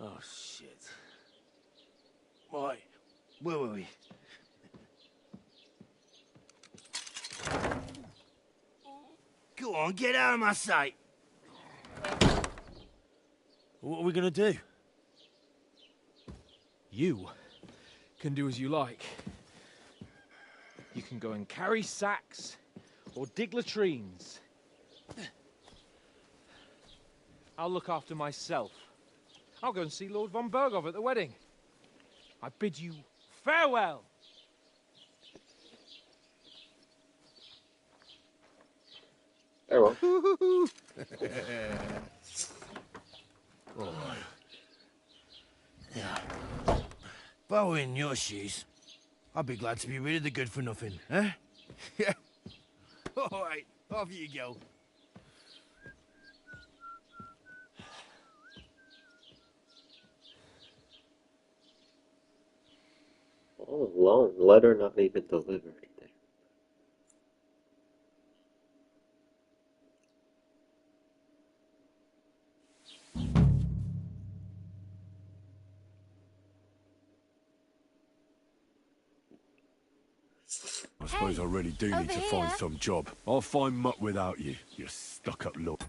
Oh, shit. Right, where were we? Go on, get out of my sight! What are we gonna do? You can do as you like. You can go and carry sacks, or dig latrines. I'll look after myself. I'll go and see Lord von Bergov at the wedding. I bid you farewell. Farewell. Alright. Yeah. If I were in your shoes, I'd be glad to be rid of the good for nothing, eh? Yeah. Alright, off you go. All alone. Letter not even delivered. I suppose I really do need to find some job. I'll find muck without you, you stuck-up look.